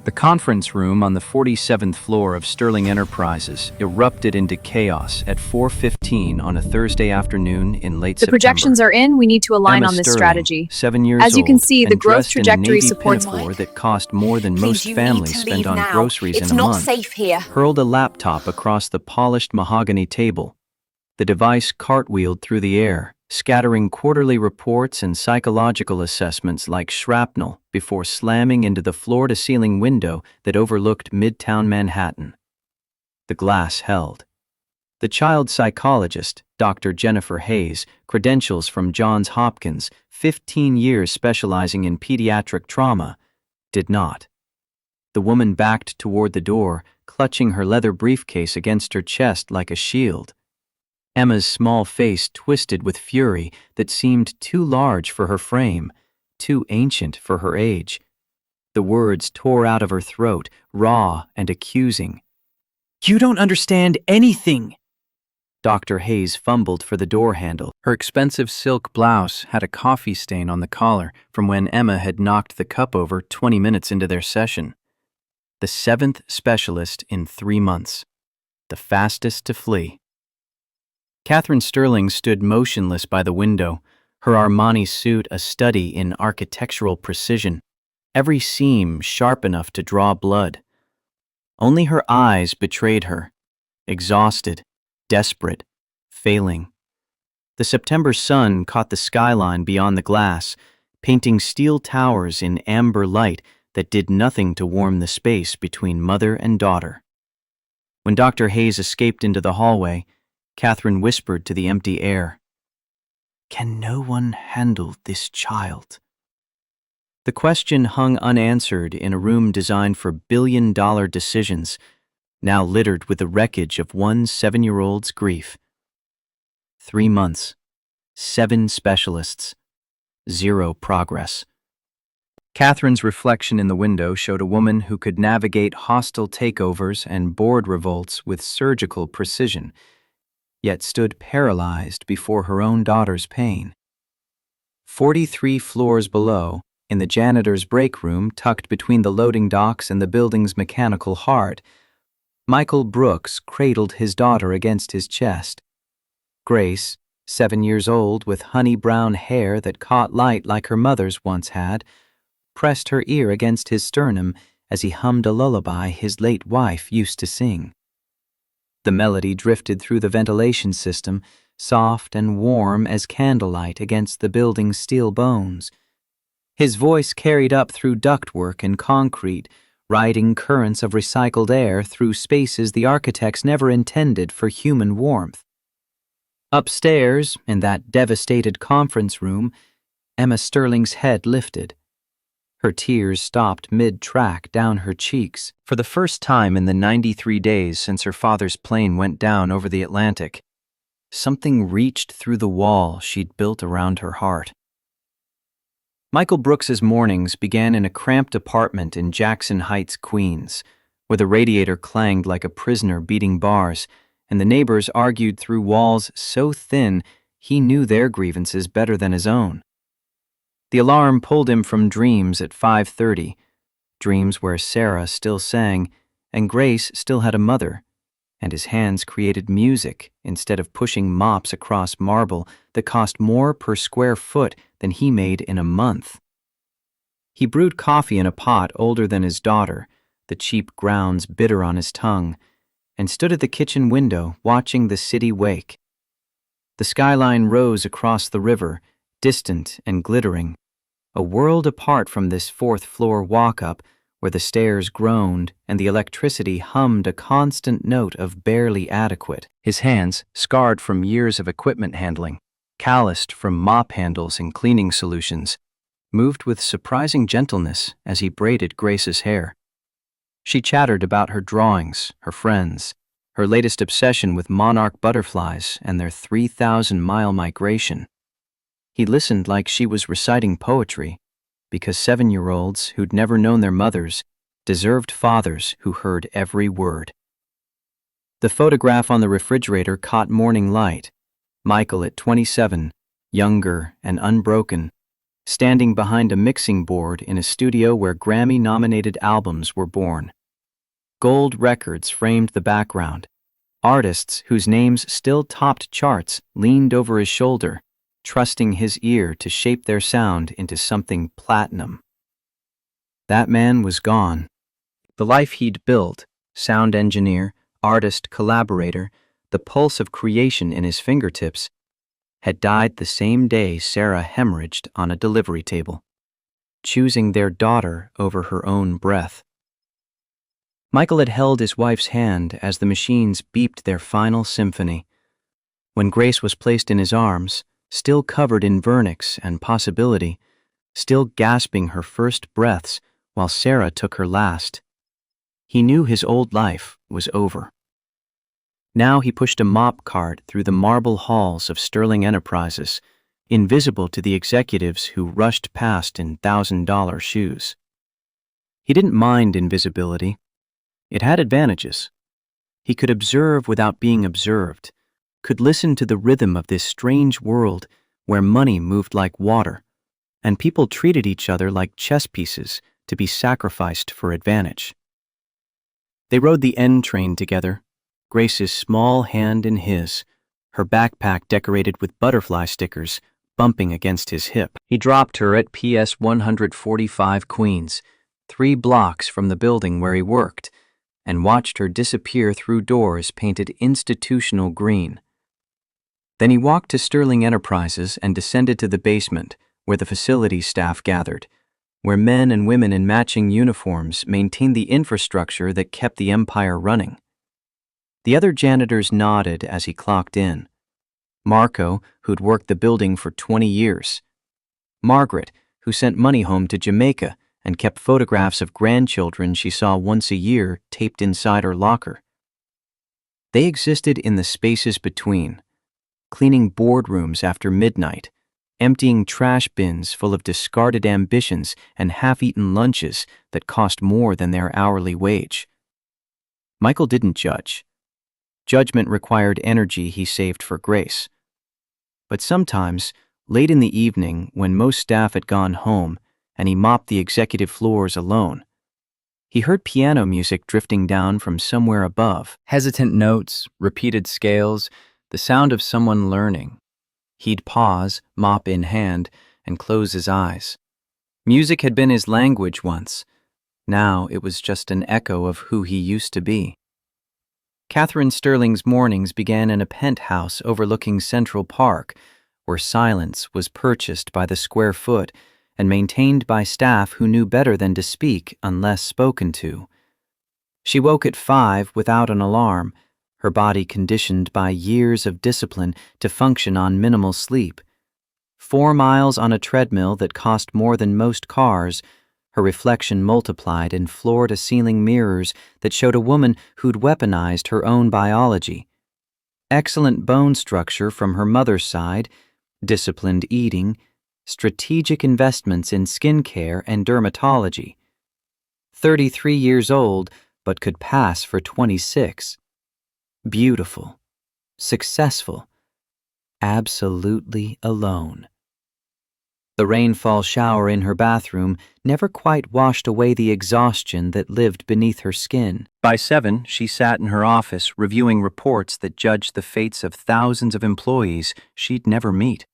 The conference room on the 47th floor of Sterling Enterprises erupted into chaos at 4:15 on a Thursday afternoon in late The September. projections are in. We need to align Emma on this Sterling, strategy. 7 years As you can old, see, the and growth dressed in a trajectory navy supports pinafore that cost more than most Please, you families need to spend leave on now. groceries It's in a not month, safe here. hurled a laptop across the polished mahogany table. The device cartwheeled through the air, scattering quarterly reports and psychological assessments like shrapnel before slamming into the floor-to-ceiling window that overlooked Midtown Manhattan. The glass held. The child psychologist, Dr. Jennifer Hayes, credentials from Johns Hopkins, 15 years specializing in pediatric trauma, did not. The woman backed toward the door, clutching her leather briefcase against her chest like a shield. Emma's small face twisted with fury that seemed too large for her frame, too ancient for her age. The words tore out of her throat, raw and accusing. "You don't understand anything!" Dr. Hayes fumbled for the door handle. Her expensive silk blouse had a coffee stain on the collar from when Emma had knocked the cup over 20 minutes into their session. The 7th specialist in 3 months. The fastest to flee. Catherine Sterling stood motionless by the window, her Armani suit a study in architectural precision, every seam sharp enough to draw blood. Only her eyes betrayed her, exhausted, desperate, failing. The September sun caught the skyline beyond the glass, painting steel towers in amber light that did nothing to warm the space between mother and daughter. When Dr. Hayes escaped into the hallway, Catherine whispered to the empty air, "Can no one handle this child?" The question hung unanswered in a room designed for billion-dollar decisions, now littered with the wreckage of one 7-year-old's grief. 3 months, 7 specialists, 0 progress. Catherine's reflection in the window showed a woman who could navigate hostile takeovers and board revolts with surgical precision, yet stood paralyzed before her own daughter's pain. 43 floors below, in the janitor's break room tucked between the loading docks and the building's mechanical heart, Michael Brooks cradled his daughter against his chest. Grace, 7 years old with honey-brown hair that caught light like her mother's once had, pressed her ear against his sternum as he hummed a lullaby his late wife used to sing. The melody drifted through the ventilation system, soft and warm as candlelight against the building's steel bones. His voice carried up through ductwork and concrete, riding currents of recycled air through spaces the architects never intended for human warmth. Upstairs, in that devastated conference room, Emma Sterling's head lifted. Her tears stopped mid-track down her cheeks. For the first time in the 93 days since her father's plane went down over the Atlantic, something reached through the wall she'd built around her heart. Michael Brooks's mornings began in a cramped apartment in Jackson Heights, Queens, where the radiator clanged like a prisoner beating bars, and the neighbors argued through walls so thin he knew their grievances better than his own. The alarm pulled him from dreams at 5:30, dreams where Sarah still sang and Grace still had a mother, and his hands created music instead of pushing mops across marble that cost more per square foot than he made in a month. He brewed coffee in a pot older than his daughter, the cheap grounds bitter on his tongue, and stood at the kitchen window watching the city wake. The skyline rose across the river, distant and glittering, a world apart from this 4th-floor walk-up where the stairs groaned and the electricity hummed a constant note of barely adequate. His hands, scarred from years of equipment handling, calloused from mop handles and cleaning solutions, moved with surprising gentleness as he braided Grace's hair. She chattered about her drawings, her friends, her latest obsession with monarch butterflies and their 3,000-mile migration. He listened like she was reciting poetry, because 7-year-olds who'd never known their mothers deserved fathers who heard every word. The photograph on the refrigerator caught morning light. Michael at 27, younger and unbroken, standing behind a mixing board in a studio where Grammy-nominated albums were born. Gold records framed the background. Artists whose names still topped charts leaned over his shoulder, trusting his ear to shape their sound into something platinum. That man was gone. The life he'd built, sound engineer, artist, collaborator, the pulse of creation in his fingertips, had died the same day Sarah hemorrhaged on a delivery table, choosing their daughter over her own breath. Michael had held his wife's hand as the machines beeped their final symphony. When Grace was placed in his arms, still covered in vernix and possibility, still gasping her first breaths while Sarah took her last, he knew his old life was over. Now he pushed a mop cart through the marble halls of Sterling Enterprises, invisible to the executives who rushed past in $1,000 shoes. He didn't mind invisibility. It had advantages. He could observe without being observed, could listen to the rhythm of this strange world where money moved like water, and people treated each other like chess pieces to be sacrificed for advantage. They rode the N train together, Grace's small hand in his, her backpack decorated with butterfly stickers bumping against his hip. He dropped her at PS 145 Queens, 3 blocks from the building where he worked, and watched her disappear through doors painted institutional green. Then he walked to Sterling Enterprises and descended to the basement where the facilities staff gathered, where men and women in matching uniforms maintained the infrastructure that kept the empire running. The other janitors nodded as he clocked in. Marco, who'd worked the building for 20 years. Margaret, who sent money home to Jamaica and kept photographs of grandchildren she saw once a year taped inside her locker. They existed in the spaces between, cleaning boardrooms after midnight, emptying trash bins full of discarded ambitions and half-eaten lunches that cost more than their hourly wage. Michael didn't judge. Judgment required energy he saved for Grace. But sometimes, late in the evening when most staff had gone home and he mopped the executive floors alone, he heard piano music drifting down from somewhere above. Hesitant notes, repeated scales, the sound of someone learning. He'd pause, mop in hand, and close his eyes. Music had been his language once. Now it was just an echo of who he used to be. Catherine Sterling's mornings began in a penthouse overlooking Central Park, where silence was purchased by the square foot and maintained by staff who knew better than to speak unless spoken to. She woke at 5 without an alarm, her body conditioned by years of discipline to function on minimal sleep. 4 miles on a treadmill that cost more than most cars, her reflection multiplied in floor-to-ceiling mirrors that showed a woman who'd weaponized her own biology. Excellent bone structure from her mother's side, disciplined eating, strategic investments in skincare and dermatology. 33 years old, but could pass for 26. Beautiful, successful, absolutely alone. The rainfall shower in her bathroom never quite washed away the exhaustion that lived beneath her skin. By 7, she sat in her office reviewing reports that judged the fates of thousands of employees she'd never meet.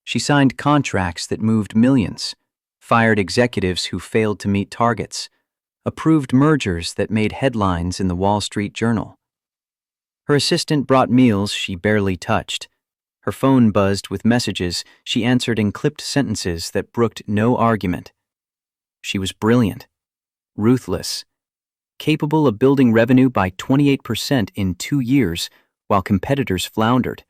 She signed contracts that moved millions, fired executives who failed to meet targets, approved mergers that made headlines in the Wall Street Journal. Her assistant brought meals she barely touched. Her phone buzzed with messages she answered in clipped sentences that brooked no argument. She was brilliant, ruthless, capable of building revenue by 28% in 2 years while competitors floundered,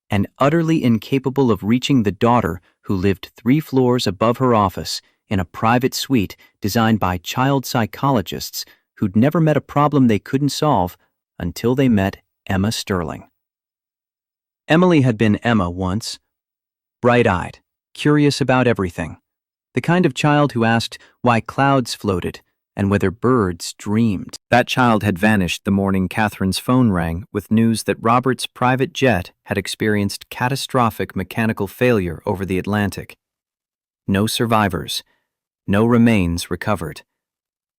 and utterly incapable of reaching the daughter who lived 3 floors above her office in a private suite designed by child psychologists who'd never met a problem they couldn't solve until they met Emma Sterling. Emily had been Emma once, bright-eyed, curious about everything, the kind of child who asked why clouds floated and whether birds dreamed. That child had vanished the morning Catherine's phone rang with news that Robert's private jet had experienced catastrophic mechanical failure over the Atlantic. No survivors, no remains recovered.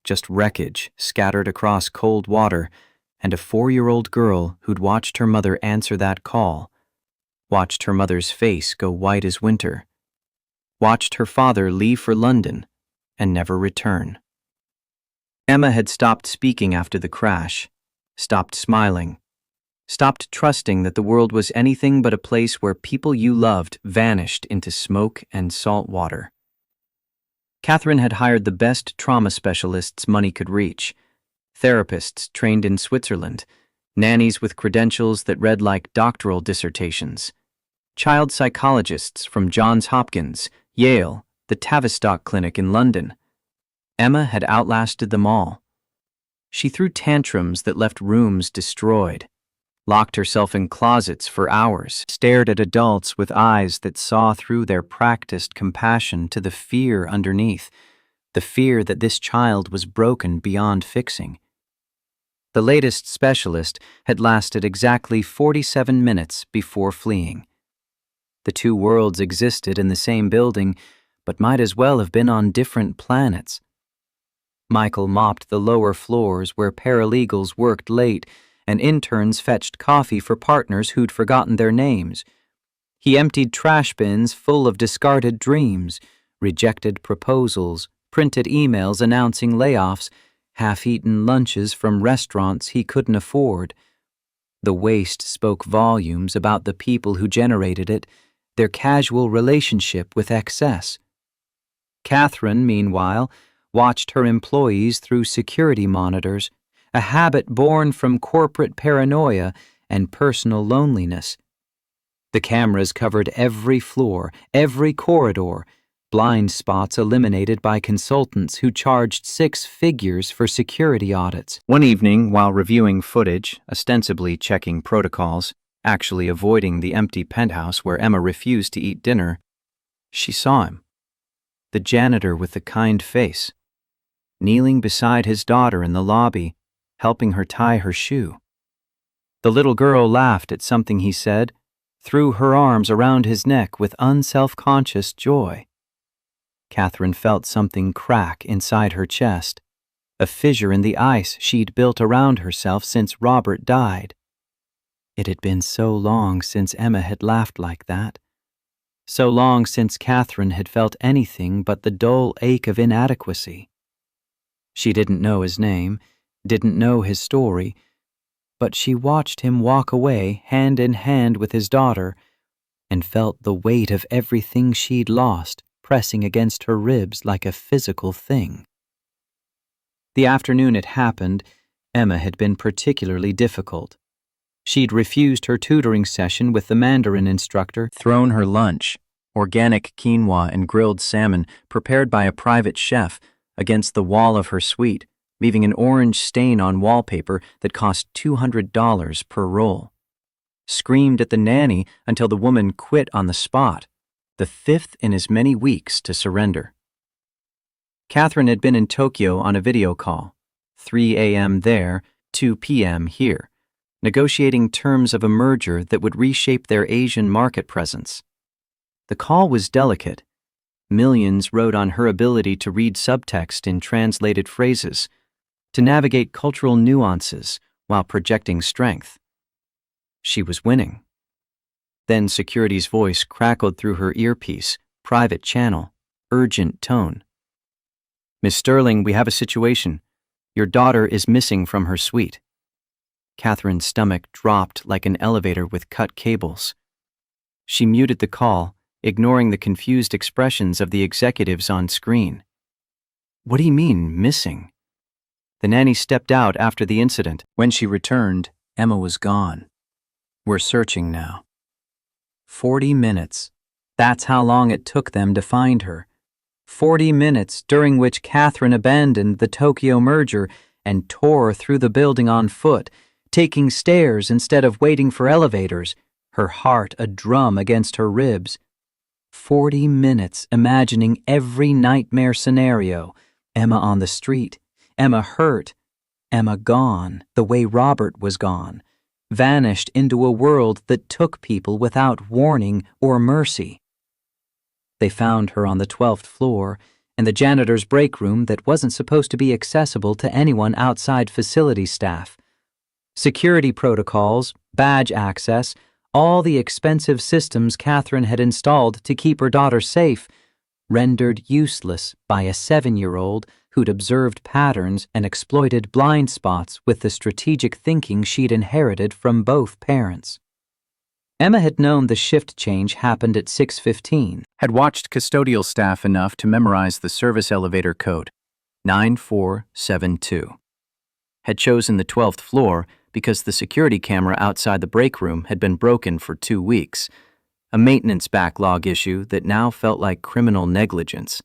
Just wreckage scattered across cold water, and a 4-year-old girl who'd watched her mother answer that call, watched her mother's face go white as winter, watched her father leave for London and never return. Emma had stopped speaking after the crash, stopped smiling, stopped trusting that the world was anything but a place where people you loved vanished into smoke and salt water. Catherine had hired the best trauma specialists money could reach, therapists trained in Switzerland, nannies with credentials that read like doctoral dissertations, child psychologists from Johns Hopkins, Yale, the Tavistock Clinic in London. Emma had outlasted them all. She threw tantrums that left rooms destroyed, locked herself in closets for hours, stared at adults with eyes that saw through their practiced compassion to the fear underneath, the fear that this child was broken beyond fixing. The latest specialist had lasted exactly 47 minutes before fleeing. The two worlds existed in the same building, but might as well have been on different planets. Michael mopped the lower floors where paralegals worked late and interns fetched coffee for partners who'd forgotten their names. He emptied trash bins full of discarded dreams, rejected proposals, printed emails announcing layoffs, half-eaten lunches from restaurants he couldn't afford. The waste spoke volumes about the people who generated it, their casual relationship with excess. Catherine, meanwhile, watched her employees through security monitors, a habit born from corporate paranoia and personal loneliness. The cameras covered every floor, every corridor, blind spots eliminated by consultants who charged 6 figures for security audits. One evening, while reviewing footage, ostensibly checking protocols, actually avoiding the empty penthouse where Emma refused to eat dinner, she saw him, the janitor with the kind face, kneeling beside his daughter in the lobby, helping her tie her shoe. The little girl laughed at something he said, threw her arms around his neck with unself-conscious joy. Catherine felt something crack inside her chest, a fissure in the ice she'd built around herself since Robert died. It had been so long since Emma had laughed like that, so long since Catherine had felt anything but the dull ache of inadequacy. She didn't know his name, didn't know his story, but she watched him walk away hand in hand with his daughter and felt the weight of everything she'd lost pressing against her ribs like a physical thing. The afternoon it happened, Emma had been particularly difficult. She'd refused her tutoring session with the Mandarin instructor, thrown her lunch, organic quinoa and grilled salmon prepared by a private chef, against the wall of her suite, leaving an orange stain on wallpaper that cost $200 per roll. Screamed at the nanny until the woman quit on the spot, the 5th in as many weeks to surrender. Catherine had been in Tokyo on a video call, 3 a.m. there, 2 p.m. here, negotiating terms of a merger that would reshape their Asian market presence. The call was delicate. Millions rode on her ability to read subtext in translated phrases, to navigate cultural nuances while projecting strength. She was winning. Then security's voice crackled through her earpiece, private channel, urgent tone. "Miss Sterling, we have a situation. Your daughter is missing from her suite." Catherine's stomach dropped like an elevator with cut cables. She muted the call, ignoring the confused expressions of the executives on screen. "What do you mean, missing?" The nanny stepped out after the incident. When she returned, Emma was gone. "We're searching now." 40 minutes. That's how long it took them to find her. 40 minutes during which Catherine abandoned the Tokyo merger and tore through the building on foot, taking stairs instead of waiting for elevators, her heart a drum against her ribs. 40 minutes imagining every nightmare scenario. Emma on the street, Emma hurt, Emma gone the way Robert was gone, vanished into a world that took people without warning or mercy. They found her on the 12th floor, in the janitor's break room that wasn't supposed to be accessible to anyone outside facility staff. Security protocols, badge access, all the expensive systems Catherine had installed to keep her daughter safe, rendered useless by a 7-year-old who'd observed patterns and exploited blind spots with the strategic thinking she'd inherited from both parents. Emma had known the shift change happened at 6:15, had watched custodial staff enough to memorize the service elevator code, 9472. Had chosen the 12th floor because the security camera outside the break room had been broken for 2 weeks, a maintenance backlog issue that now felt like criminal negligence.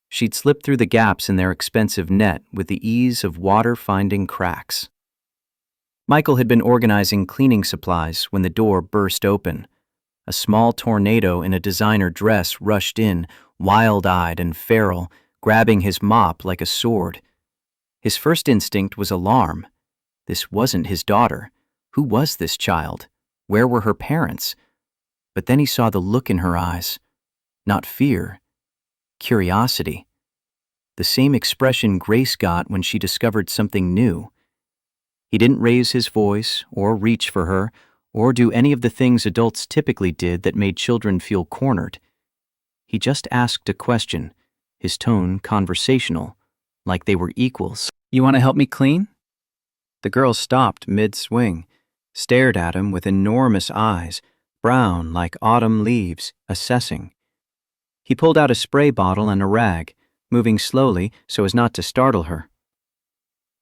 She'd slipped through the gaps in their expensive net with the ease of water finding cracks. Michael had been organizing cleaning supplies when the door burst open. A small tornado in a designer dress rushed in, wild-eyed and feral, grabbing his mop like a sword. His first instinct was alarm. This wasn't his daughter. Who was this child? Where were her parents? But then he saw the look in her eyes. Not fear. Curiosity. The same expression Grace got when she discovered something new. He didn't raise his voice or reach for her or do any of the things adults typically did that made children feel cornered. He just asked a question, his tone conversational, like they were equals. "You want to help me clean?" The girl stopped mid-swing, stared at him with enormous eyes, brown like autumn leaves, assessing. He pulled out a spray bottle and a rag, moving slowly so as not to startle her.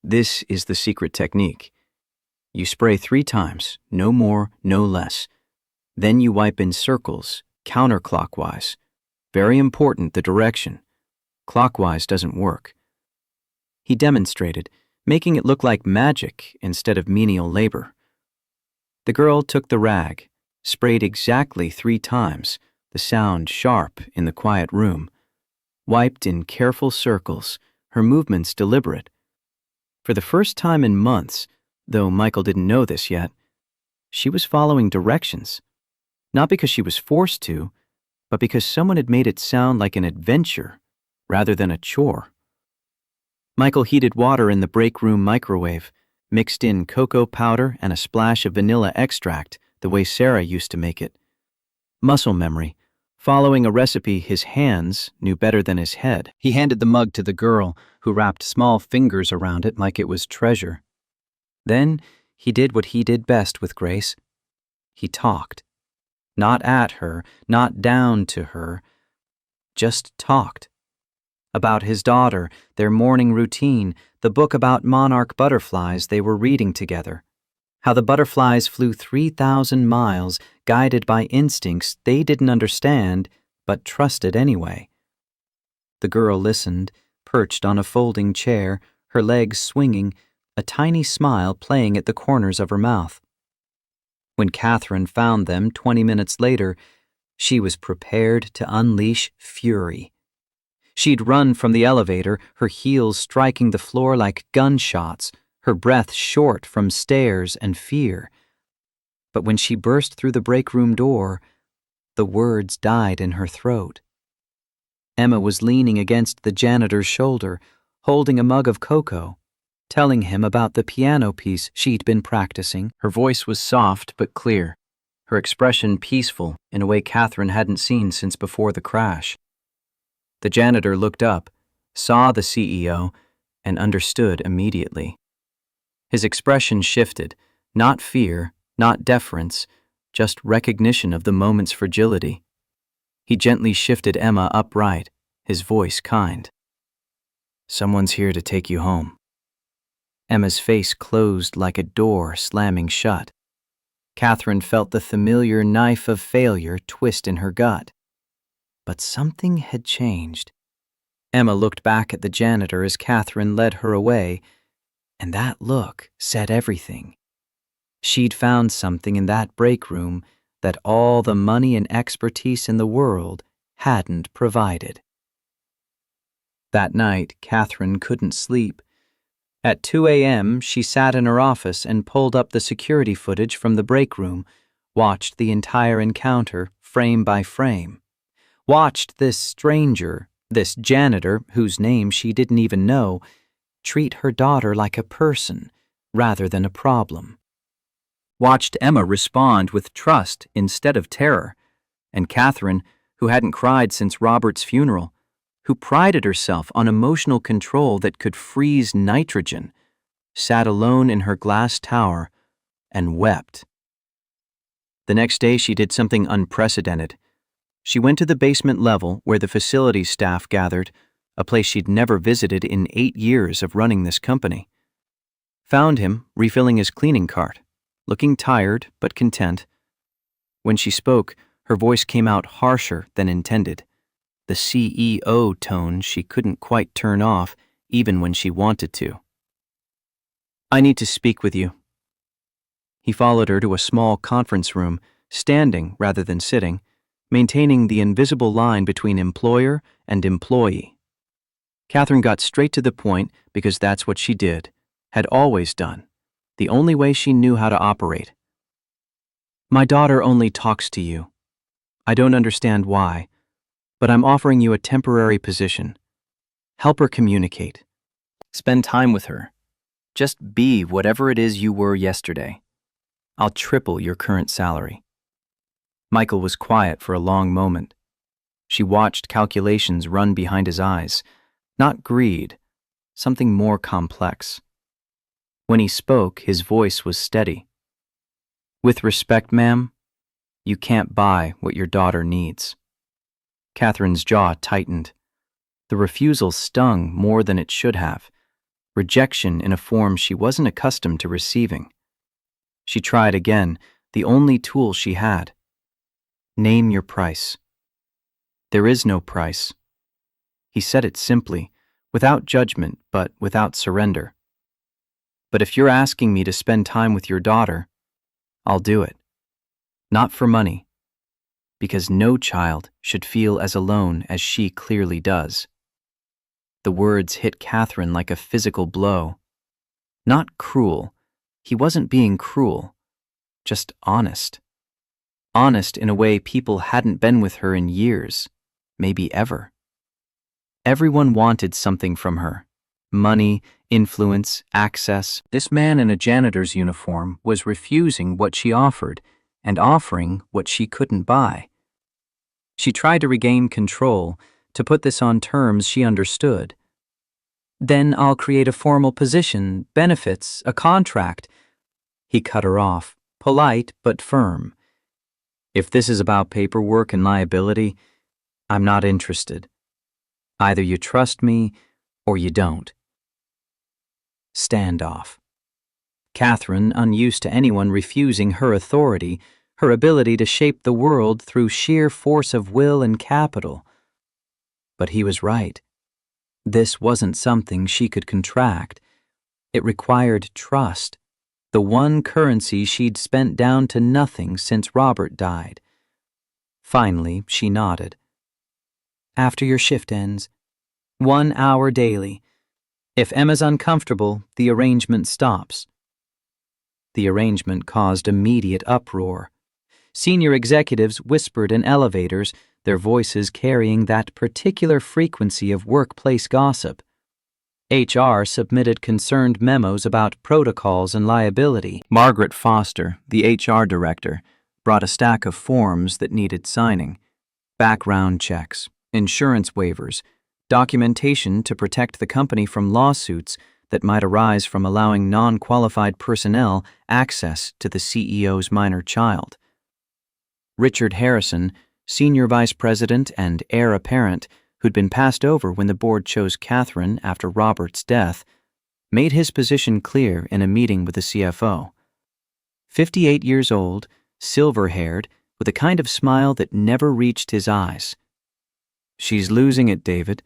This is the secret technique. You spray 3 times, no more, no less. Then you wipe in circles, counterclockwise. Very important, the direction. Clockwise doesn't work. He demonstrated, making it look like magic instead of menial labor. The girl took the rag, sprayed exactly 3 times, the sound sharp in the quiet room, wiped in careful circles, her movements deliberate. For the first time in months, though Michael didn't know this yet, she was following directions, not because she was forced to, but because someone had made it sound like an adventure rather than a chore. Michael heated water in the break room microwave, mixed in cocoa powder and a splash of vanilla extract the way Sarah used to make it. Muscle memory, following a recipe his hands knew better than his head. He handed the mug to the girl, who wrapped small fingers around it like it was treasure. Then he did what he did best with Grace. He talked. Not at her, not down to her, just talked. About his daughter, their morning routine, the book about monarch butterflies they were reading together. How the butterflies flew 3,000 miles, guided by instincts they didn't understand, but trusted anyway. The girl listened, perched on a folding chair, her legs swinging, a tiny smile playing at the corners of her mouth. When Catherine found them 20 minutes later, she was prepared to unleash fury. She'd run from the elevator, her heels striking the floor like gunshots, her breath short from stares and fear. But when she burst through the break room door, the words died in her throat. Emma was leaning against the janitor's shoulder, holding a mug of cocoa, telling him about the piano piece she'd been practicing. Her voice was soft but clear, her expression peaceful in a way Catherine hadn't seen since before the crash. The janitor looked up, saw the CEO, and understood immediately. His expression shifted, not fear, not deference, just recognition of the moment's fragility. He gently shifted Emma upright, his voice kind. "Someone's here to take you home." Emma's face closed like a door slamming shut. Catherine felt the familiar knife of failure twist in her gut. But something had changed. Emma looked back at the janitor as Catherine led her away, and that look said everything. She'd found something in that break room that all the money and expertise in the world hadn't provided. That night, Catherine couldn't sleep. At 2 a.m., she sat in her office and pulled up the security footage from the break room, watched the entire encounter frame by frame. watched this stranger, this janitor whose name she didn't even know, treat her daughter like a person rather than a problem. Watched Emma respond with trust instead of terror, and Catherine, who hadn't cried since Robert's funeral, who prided herself on emotional control that could freeze nitrogen, sat alone in her glass tower and wept. The next day she did something unprecedented. She went to the basement level where the facilities staff gathered, a place she'd never visited in 8 years of running this company. Found him refilling his cleaning cart, looking tired but content. When she spoke, her voice came out harsher than intended, the CEO tone she couldn't quite turn off even when she wanted to. "I need to speak with you." He followed her to a small conference room, standing rather than sitting, maintaining the invisible line between employer and employee. Catherine got straight to the point because that's what she did, had always done, the only way she knew how to operate. "My daughter only talks to you. I don't understand why, but I'm offering you a temporary position. Help her communicate. Spend time with her. Just be whatever it is you were yesterday. I'll triple your current salary." Michael was quiet for a long moment. She watched calculations run behind his eyes. Not greed, something more complex. When he spoke, his voice was steady. "With respect, ma'am, you can't buy what your daughter needs." Catherine's jaw tightened. The refusal stung more than it should have. Rejection in a form she wasn't accustomed to receiving. She tried again, the only tool she had. "Name your price." "There is no price." He said it simply, without judgment but without surrender. "But if you're asking me to spend time with your daughter, I'll do it. Not for money. Because no child should feel as alone as she clearly does." The words hit Catherine like a physical blow. Not cruel. He wasn't being cruel. Just honest. Honest in a way people hadn't been with her in years, maybe ever. Everyone wanted something from her. Money, influence, access. This man in a janitor's uniform was refusing what she offered and offering what she couldn't buy. She tried to regain control, to put this on terms she understood. "Then I'll create a formal position, benefits, a contract." He cut her off, polite but firm. "If this is about paperwork and liability, I'm not interested. Either you trust me or you don't." Standoff. Catherine, unused to anyone refusing her authority, her ability to shape the world through sheer force of will and capital. But he was right. This wasn't something she could contract. It required trust, the one currency she'd spent down to nothing since Robert died. Finally, she nodded. "After your shift ends. 1 hour daily. If Emma's uncomfortable, the arrangement stops." The arrangement caused immediate uproar. Senior executives whispered in elevators, their voices carrying that particular frequency of workplace gossip. HR submitted concerned memos about protocols and liability. Margaret Foster, the HR director, brought a stack of forms that needed signing. Background checks, insurance waivers, documentation to protect the company from lawsuits that might arise from allowing non-qualified personnel access to the CEO's minor child. Richard Harrison, senior vice president and heir apparent, who'd been passed over when the board chose Catherine after Robert's death, made his position clear in a meeting with the CFO. 58 years old, silver-haired, with a kind of smile that never reached his eyes. "She's losing it, David.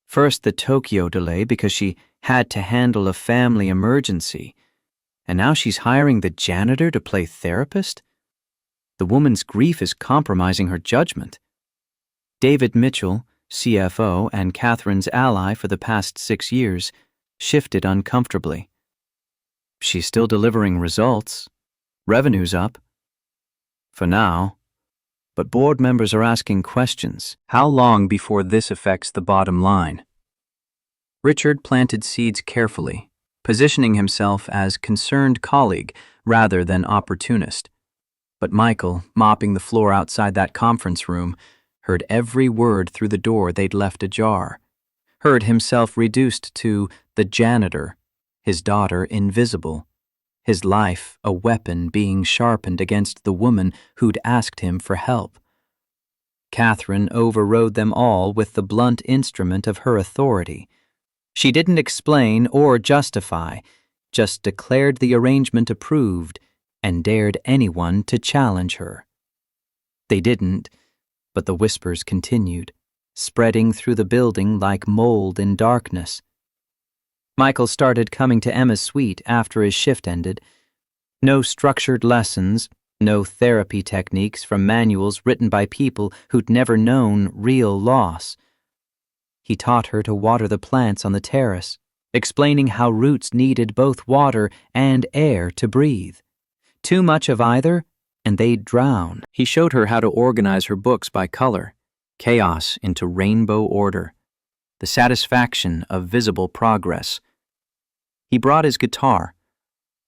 First the Tokyo delay because she had to handle a family emergency, and now she's hiring the janitor to play therapist? The woman's grief is compromising her judgment." David Mitchell, CFO and Catherine's ally for the past 6 years, shifted uncomfortably. "She's still delivering results. Revenue's up. For now." but board members are asking questions. How long before this affects the bottom line? Richard planted seeds carefully, positioning himself as concerned colleague rather than opportunist. But Michael, mopping the floor outside that conference room, heard every word through the door they'd left ajar, heard himself reduced to the janitor, his daughter invisible, his life a weapon being sharpened against the woman who'd asked him for help. Catherine overrode them all with the blunt instrument of her authority. She didn't explain or justify, just declared the arrangement approved and dared anyone to challenge her. They didn't, but the whispers continued, spreading through the building like mold in darkness. Michael started coming to Emma's suite after his shift ended. No structured lessons, no therapy techniques from manuals written by people who'd never known real loss. He taught her to water the plants on the terrace, explaining how roots needed both water and air to breathe. Too much of either, and they'd drown. He showed her how to organize her books by color, chaos into rainbow order, the satisfaction of visible progress. He brought his guitar.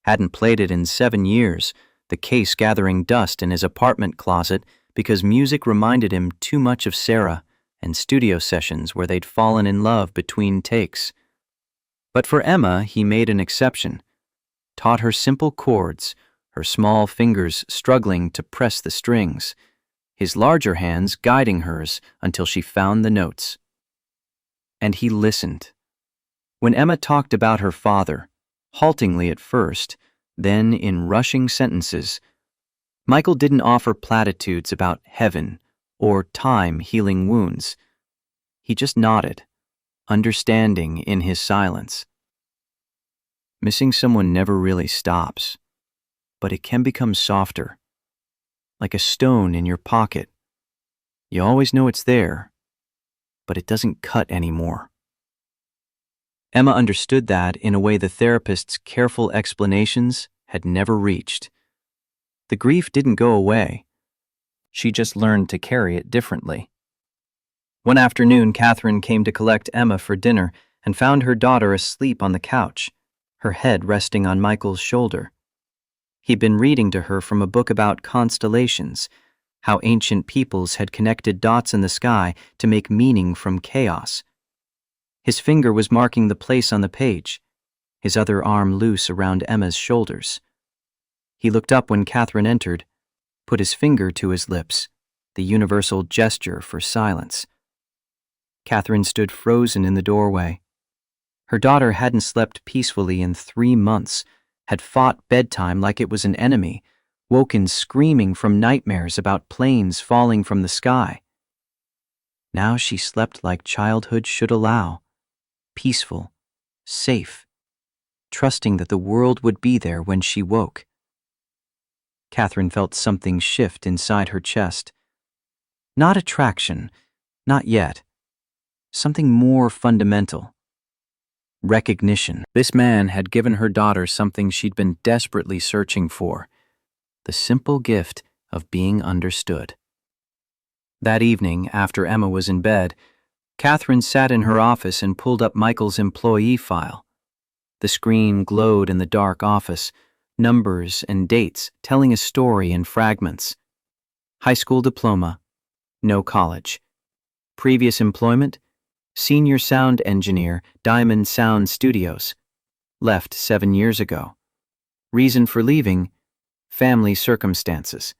Hadn't played it in 7 years, the case gathering dust in his apartment closet because music reminded him too much of Sarah and studio sessions where they'd fallen in love between takes. But for Emma, he made an exception. Taught her simple chords, her small fingers struggling to press the strings, his larger hands guiding hers until she found the notes. And he listened. When Emma talked about her father, haltingly at first, then in rushing sentences, Michael didn't offer platitudes about heaven or time healing wounds. He just nodded, understanding in his silence. Missing someone never really stops, but it can become softer, like a stone in your pocket. You always know it's there, but it doesn't cut anymore. Emma understood that in a way the therapist's careful explanations had never reached. The grief didn't go away. She just learned to carry it differently. One afternoon, Catherine came to collect Emma for dinner and found her daughter asleep on the couch, her head resting on Michael's shoulder. He'd been reading to her from a book about constellations, how ancient peoples had connected dots in the sky to make meaning from chaos. His finger was marking the place on the page, his other arm loose around Emma's shoulders. He looked up when Catherine entered, put his finger to his lips, the universal gesture for silence. Catherine stood frozen in the doorway. Her daughter hadn't slept peacefully in 3 months, had fought bedtime like it was an enemy, woken screaming from nightmares about planes falling from the sky. Now she slept like childhood should allow, peaceful, safe, trusting that the world would be there when she woke. Catherine felt something shift inside her chest. Not attraction, not yet. Something more fundamental. Recognition. This man had given her daughter something she'd been desperately searching for, the simple gift of being understood. That evening, after Emma was in bed, Catherine sat in her office and pulled up Michael's employee file. The screen glowed in the dark office, numbers and dates telling a story in fragments. High school diploma, no college. Previous employment, senior sound engineer, Diamond Sound Studios. Left 7 years ago. Reason for leaving, family circumstances.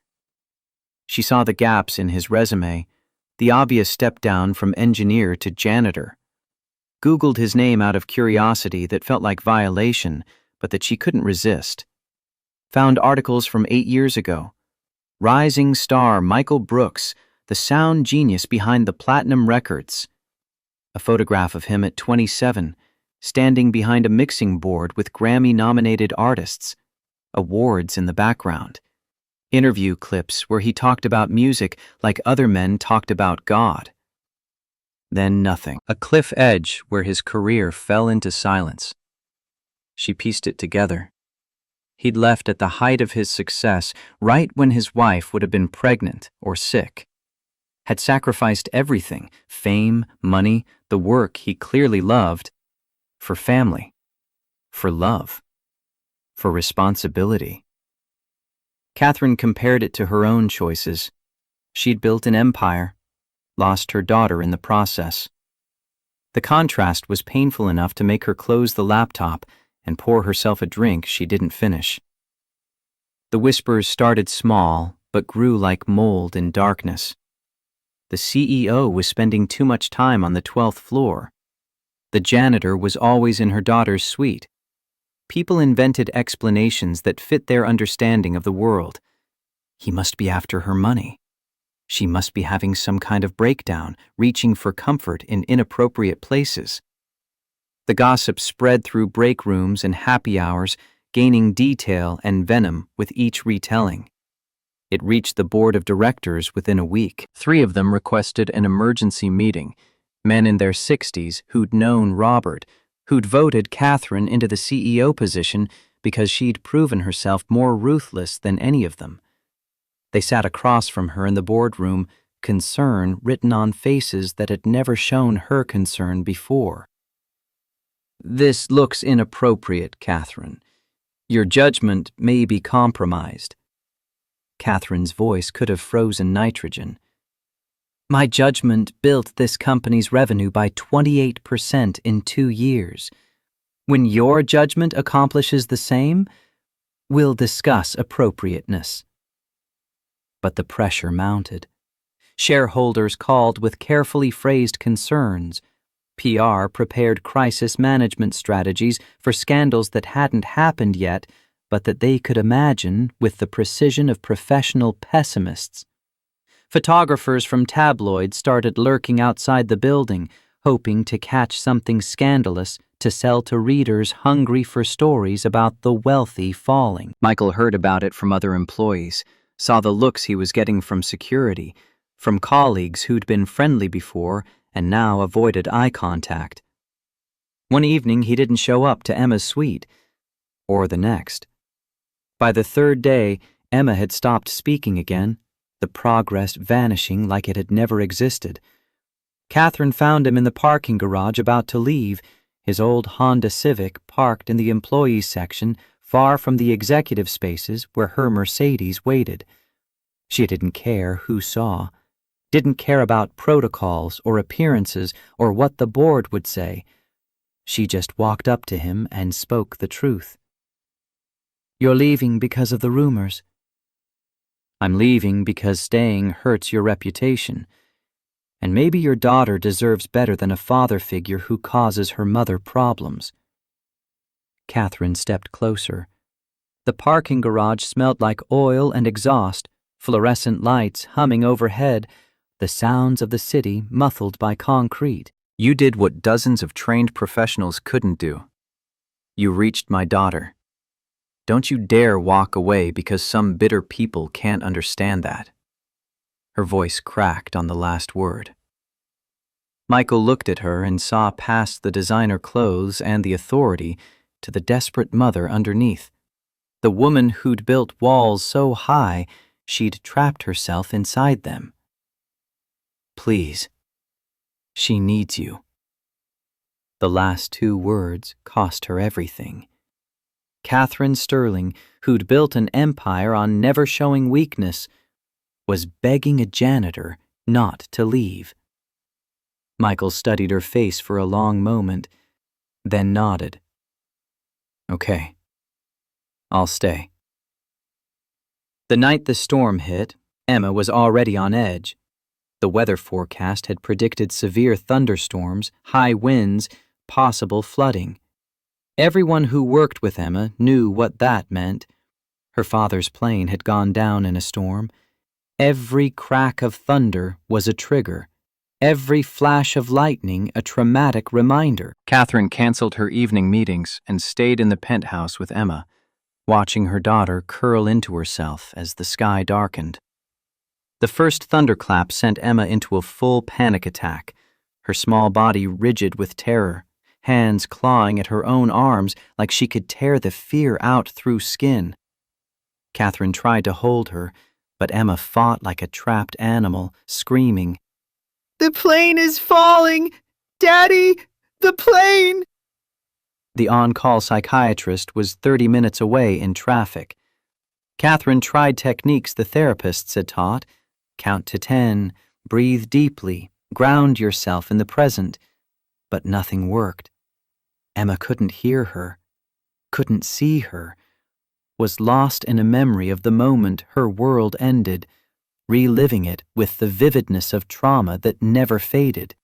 She saw the gaps in his resume, the obvious step down from engineer to janitor. Googled his name out of curiosity that felt like violation, but that she couldn't resist. Found articles from 8 years ago. Rising star Michael Brooks, the sound genius behind the Platinum Records. A photograph of him at 27, standing behind a mixing board with Grammy-nominated artists. Awards in the background. Interview clips where he talked about music like other men talked about God. Then nothing. A cliff edge where his career fell into silence. She pieced it together. He'd left at the height of his success, right when his wife would have been pregnant or sick. Had sacrificed everything, fame, money, the work he clearly loved, for family, for love, for responsibility. Catherine compared it to her own choices. She'd built an empire, lost her daughter in the process. The contrast was painful enough to make her close the laptop and pour herself a drink she didn't finish. The whispers started small, but grew like mold in darkness. The CEO was spending too much time on the 12th floor. The janitor was always in her daughter's suite. People invented explanations that fit their understanding of the world. He must be after her money. She must be having some kind of breakdown, reaching for comfort in inappropriate places. The gossip spread through break rooms and happy hours, gaining detail and venom with each retelling. It reached the board of directors within a week. 3 of them requested an emergency meeting, men in their 60s who'd known Robert, who'd voted Catherine into the CEO position because she'd proven herself more ruthless than any of them. They sat across from her in the boardroom, concern written on faces that had never shown her concern before. "This looks inappropriate, Catherine. Your judgment may be compromised." Catherine's voice could have frozen nitrogen. "My judgment built this company's revenue by 28% in 2 years. When your judgment accomplishes the same, we'll discuss appropriateness." But the pressure mounted. Shareholders called with carefully phrased concerns. PR prepared crisis management strategies for scandals that hadn't happened yet, but that they could imagine with the precision of professional pessimists. Photographers from tabloids started lurking outside the building, hoping to catch something scandalous to sell to readers hungry for stories about the wealthy falling. Michael heard about it from other employees, saw the looks he was getting from security, from colleagues who'd been friendly before and now avoided eye contact. One evening he didn't show up to Emma's suite, or the next. By the 3rd day, Emma had stopped speaking again, the progress vanishing like it had never existed. Catherine found him in the parking garage about to leave, his old Honda Civic parked in the employees section far from the executive spaces where her Mercedes waited. She didn't care who saw, didn't care about protocols or appearances or what the board would say. She just walked up to him and spoke the truth. "You're leaving because of the rumors." "I'm leaving because staying hurts your reputation. And maybe your daughter deserves better than a father figure who causes her mother problems." Catherine stepped closer. The parking garage smelled like oil and exhaust, fluorescent lights humming overhead, the sounds of the city muffled by concrete. "You did what dozens of trained professionals couldn't do. You reached my daughter. Don't you dare walk away because some bitter people can't understand that." Her voice cracked on the last word. Michael looked at her and saw past the designer clothes and the authority to the desperate mother underneath, the woman who'd built walls so high she'd trapped herself inside them. "Please. She needs you." The last 2 words cost her everything. Catherine Sterling, who'd built an empire on never showing weakness, was begging a janitor not to leave. Michael studied her face for a long moment, then nodded. "Okay. I'll stay." The night the storm hit, Emma was already on edge. The weather forecast had predicted severe thunderstorms, high winds, possible flooding. Everyone who worked with Emma knew what that meant. Her father's plane had gone down in a storm. Every crack of thunder was a trigger. Every flash of lightning a traumatic reminder. Catherine canceled her evening meetings and stayed in the penthouse with Emma, watching her daughter curl into herself as the sky darkened. The first thunderclap sent Emma into a full panic attack, her small body rigid with terror, hands clawing at her own arms like she could tear the fear out through skin. Catherine tried to hold her, but Emma fought like a trapped animal, screaming, "The plane is falling! Daddy, the plane!" The on-call psychiatrist was 30 minutes away in traffic. Catherine tried techniques the therapists had taught. Count to 10, breathe deeply, ground yourself in the present. But nothing worked. Emma couldn't hear her, couldn't see her, was lost in a memory of the moment her world ended, reliving it with the vividness of trauma that never faded.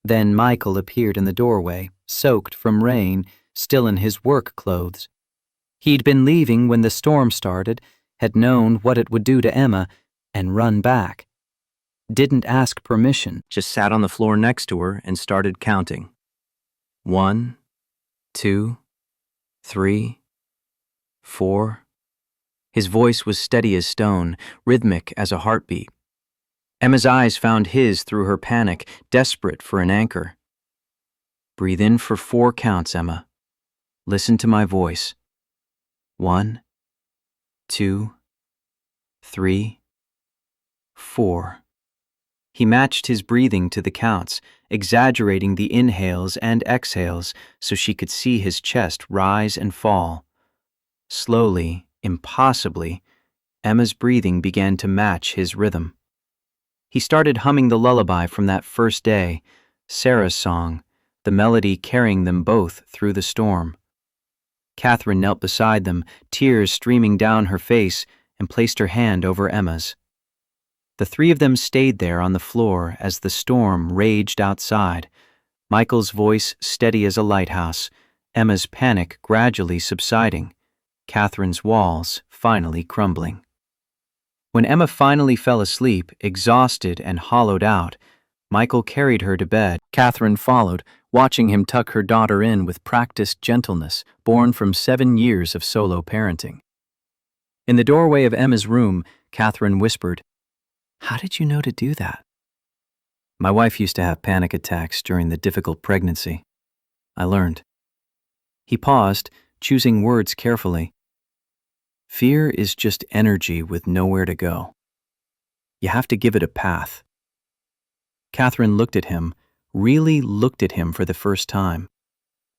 Then Michael appeared in the doorway, soaked from rain, still in his work clothes. He'd been leaving when the storm started, had known what it would do to Emma, and run back. Didn't ask permission, just sat on the floor next to her and started counting. 1, 2, 3, 4. His voice was steady as stone, rhythmic as a heartbeat. Emma's eyes found his through her panic, desperate for an anchor. Breathe in for 4 counts, Emma. Listen to my voice. 1, 2, 3, 4. He matched his breathing to the counts, exaggerating the inhales and exhales so she could see his chest rise and fall. Slowly, impossibly, Emma's breathing began to match his rhythm. He started humming the lullaby from that first day, Sarah's song, the melody carrying them both through the storm. Catherine knelt beside them, tears streaming down her face, and placed her hand over Emma's. The 3 of them stayed there on the floor as the storm raged outside, Michael's voice steady as a lighthouse, Emma's panic gradually subsiding, Catherine's walls finally crumbling. When Emma finally fell asleep, exhausted and hollowed out, Michael carried her to bed. Catherine followed, watching him tuck her daughter in with practiced gentleness, born from 7 years of solo parenting. In the doorway of Emma's room, Catherine whispered, "How did you know to do that?" "My wife used to have panic attacks during the difficult pregnancy. I learned." He paused, choosing words carefully. "Fear is just energy with nowhere to go. You have to give it a path." Catherine looked at him, really looked at him for the first time.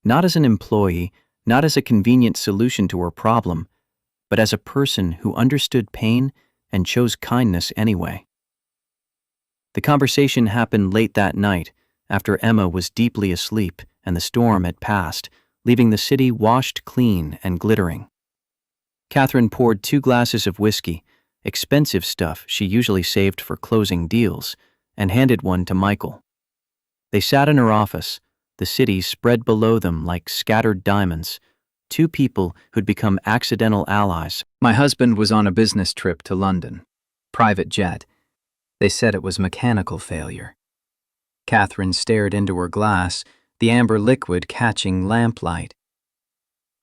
Not as an employee, not as a convenient solution to her problem, but as a person who understood pain and chose kindness anyway. The conversation happened late that night, after Emma was deeply asleep and the storm had passed, leaving the city washed clean and glittering. Catherine poured 2 glasses of whiskey, expensive stuff she usually saved for closing deals, and handed one to Michael. They sat in her office, the city spread below them like scattered diamonds, 2 people who'd become accidental allies. My husband was on a business trip to London. Private jet. They said it was mechanical failure. Catherine stared into her glass, the amber liquid catching lamplight.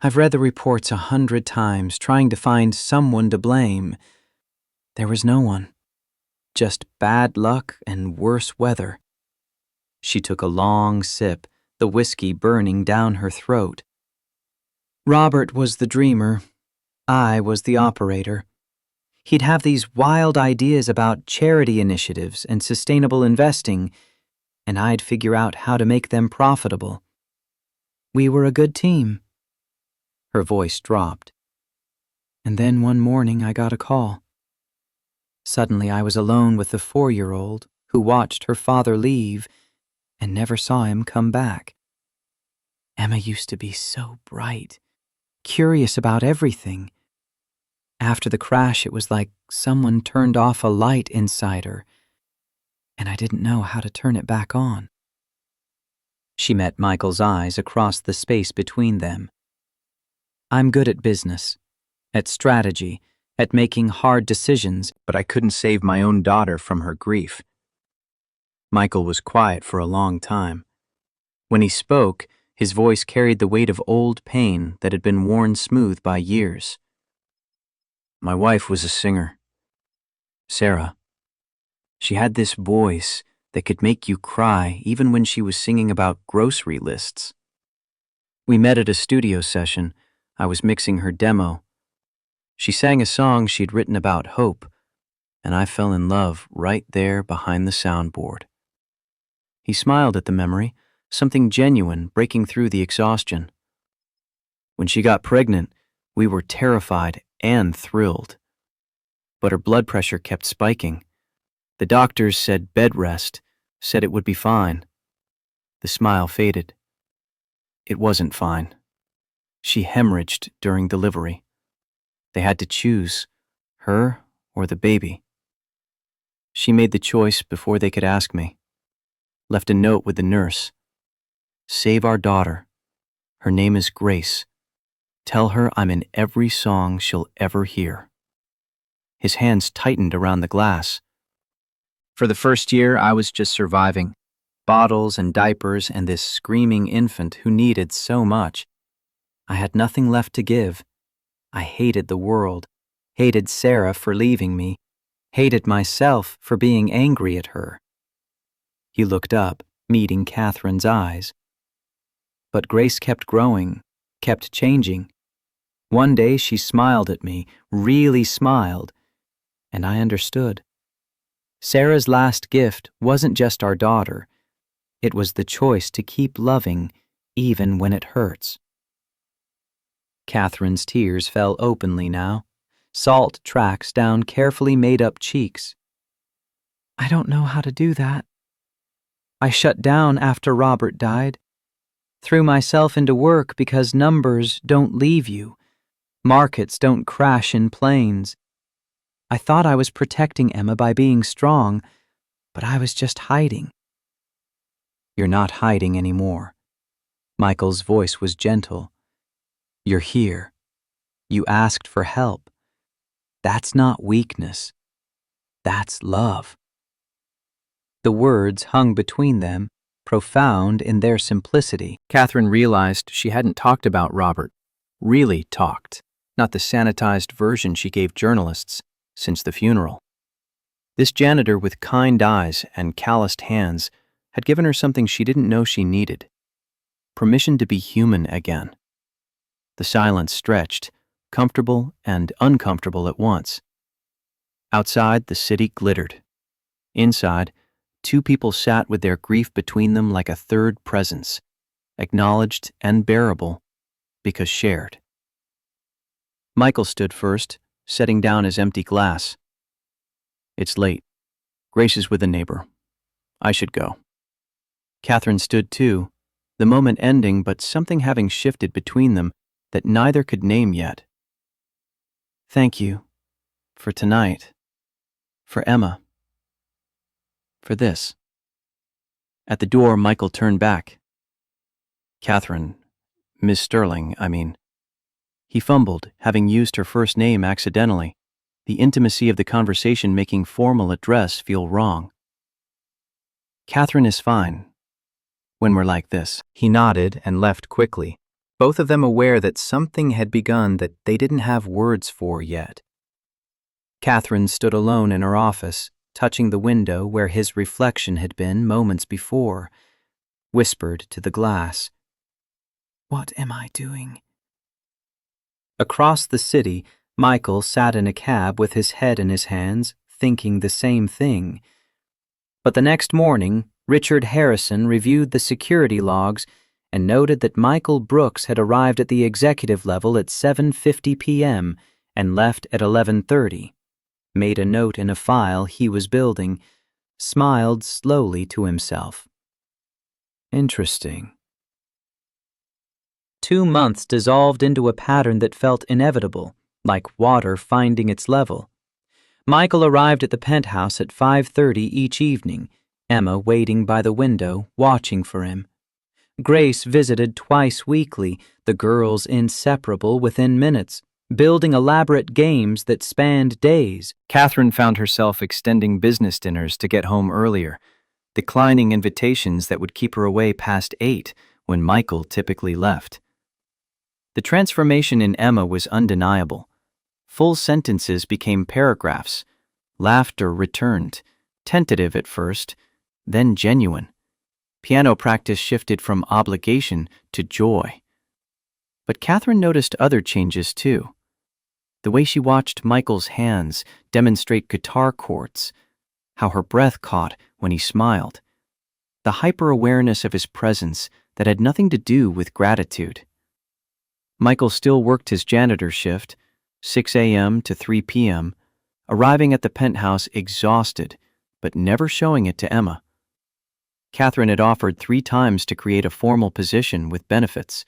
"I've read the reports 100 times, trying to find someone to blame. There was no one. Just bad luck and worse weather." She took a long sip, the whiskey burning down her throat. "Robert was the dreamer. I was the operator. He'd have these wild ideas about charity initiatives and sustainable investing, and I'd figure out how to make them profitable. We were a good team." Her voice dropped. "And then one morning I got a call. Suddenly I was alone with the 4-year-old who watched her father leave and never saw him come back. Emma used to be so bright, curious about everything. After the crash, it was like someone turned off a light inside her, and I didn't know how to turn it back on." She met Michael's eyes across the space between them. "I'm good at business, at strategy, at making hard decisions, but I couldn't save my own daughter from her grief." Michael was quiet for a long time. When he spoke, his voice carried the weight of old pain that had been worn smooth by years. "My wife was a singer. Sarah. She had this voice that could make you cry even when she was singing about grocery lists. We met at a studio session. I was mixing her demo. She sang a song she'd written about hope, and I fell in love right there behind the soundboard. He smiled at the memory, something genuine breaking through the exhaustion. When she got pregnant, we were terrified and thrilled. But her blood pressure kept spiking. The doctors said bed rest, said it would be fine. The smile faded. It wasn't fine. She hemorrhaged during delivery. They had to choose, her or the baby. She made the choice before they could ask me. Left a note with the nurse. Save our daughter. Her name is Grace. Tell her I'm in every song she'll ever hear. His hands tightened around the glass. For the first year, I was just surviving. Bottles and diapers and this screaming infant who needed so much. I had nothing left to give. I hated the world, hated Sarah for leaving me, hated myself for being angry at her. He looked up, meeting Catherine's eyes. But Grace kept growing, kept changing. One day she smiled at me, really smiled, and I understood. Sarah's last gift wasn't just our daughter. It was the choice to keep loving, even when it hurts. Catherine's tears fell openly now, salt tracks down carefully made-up cheeks. I don't know how to do that. I shut down after Robert died. Threw myself into work because numbers don't leave you. Markets don't crash in planes. I thought I was protecting Emma by being strong, but I was just hiding. You're not hiding anymore. Michael's voice was gentle. You're here. You asked for help. That's not weakness. That's love. The words hung between them, profound in their simplicity. Catherine realized she hadn't talked about Robert. Really talked. Not the sanitized version she gave journalists since the funeral. This janitor with kind eyes and calloused hands had given her something she didn't know she needed. Permission to be human again. The silence stretched, comfortable and uncomfortable at once. Outside, the city glittered. Inside, two people sat with their grief between them like a third presence, acknowledged and bearable because shared. Michael stood first, setting down his empty glass. It's late. Grace is with a neighbor. I should go. Catherine stood too, the moment ending but something having shifted between them that neither could name yet. Thank you. For tonight. For Emma. For this. At the door, Michael turned back. Catherine, Miss Sterling, I mean. He fumbled, having used her first name accidentally, the intimacy of the conversation making formal address feel wrong. Catherine is fine. When we're like this. He nodded and left quickly, both of them aware that something had begun that they didn't have words for yet. Catherine stood alone in her office, touching the window where his reflection had been moments before, whispered to the glass. What am I doing? Across the city, Michael sat in a cab with his head in his hands, thinking the same thing. But the next morning, Richard Harrison reviewed the security logs and noted that Michael Brooks had arrived at the executive level at 7:50 p.m. and left at 11:30, made a note in a file he was building, smiled slowly to himself. Interesting. 2 months dissolved into a pattern that felt inevitable, like water finding its level. Michael arrived at the penthouse at 5:30 each evening, Emma waiting by the window, watching for him. Grace visited twice weekly, the girls inseparable within minutes, building elaborate games that spanned days. Catherine found herself extending business dinners to get home earlier, declining invitations that would keep her away past 8 when Michael typically left. The transformation in Emma was undeniable. Full sentences became paragraphs. Laughter returned, tentative at first, then genuine. Piano practice shifted from obligation to joy. But Catherine noticed other changes too. The way she watched Michael's hands demonstrate guitar chords, how her breath caught when he smiled, the hyper-awareness of his presence that had nothing to do with gratitude. Michael still worked his janitor shift, 6 a.m. to 3 p.m., arriving at the penthouse exhausted, but never showing it to Emma. Catherine had offered 3 times to create a formal position with benefits,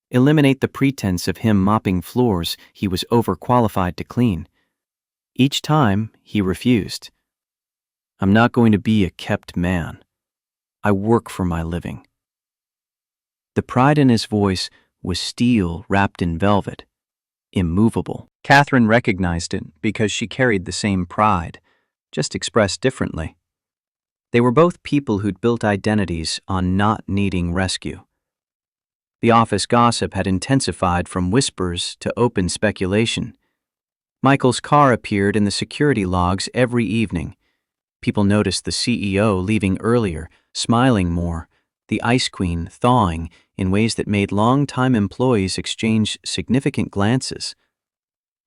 eliminate the pretense of him mopping floors he was overqualified to clean. Each time, he refused. "I'm not going to be a kept man. I work for my living." The pride in his voice was steel wrapped in velvet, immovable. Catherine recognized it because she carried the same pride, just expressed differently. They were both people who'd built identities on not needing rescue. The office gossip had intensified from whispers to open speculation. Michael's car appeared in the security logs every evening. People noticed the CEO leaving earlier, smiling more, the Ice Queen thawing in ways that made long-time employees exchange significant glances.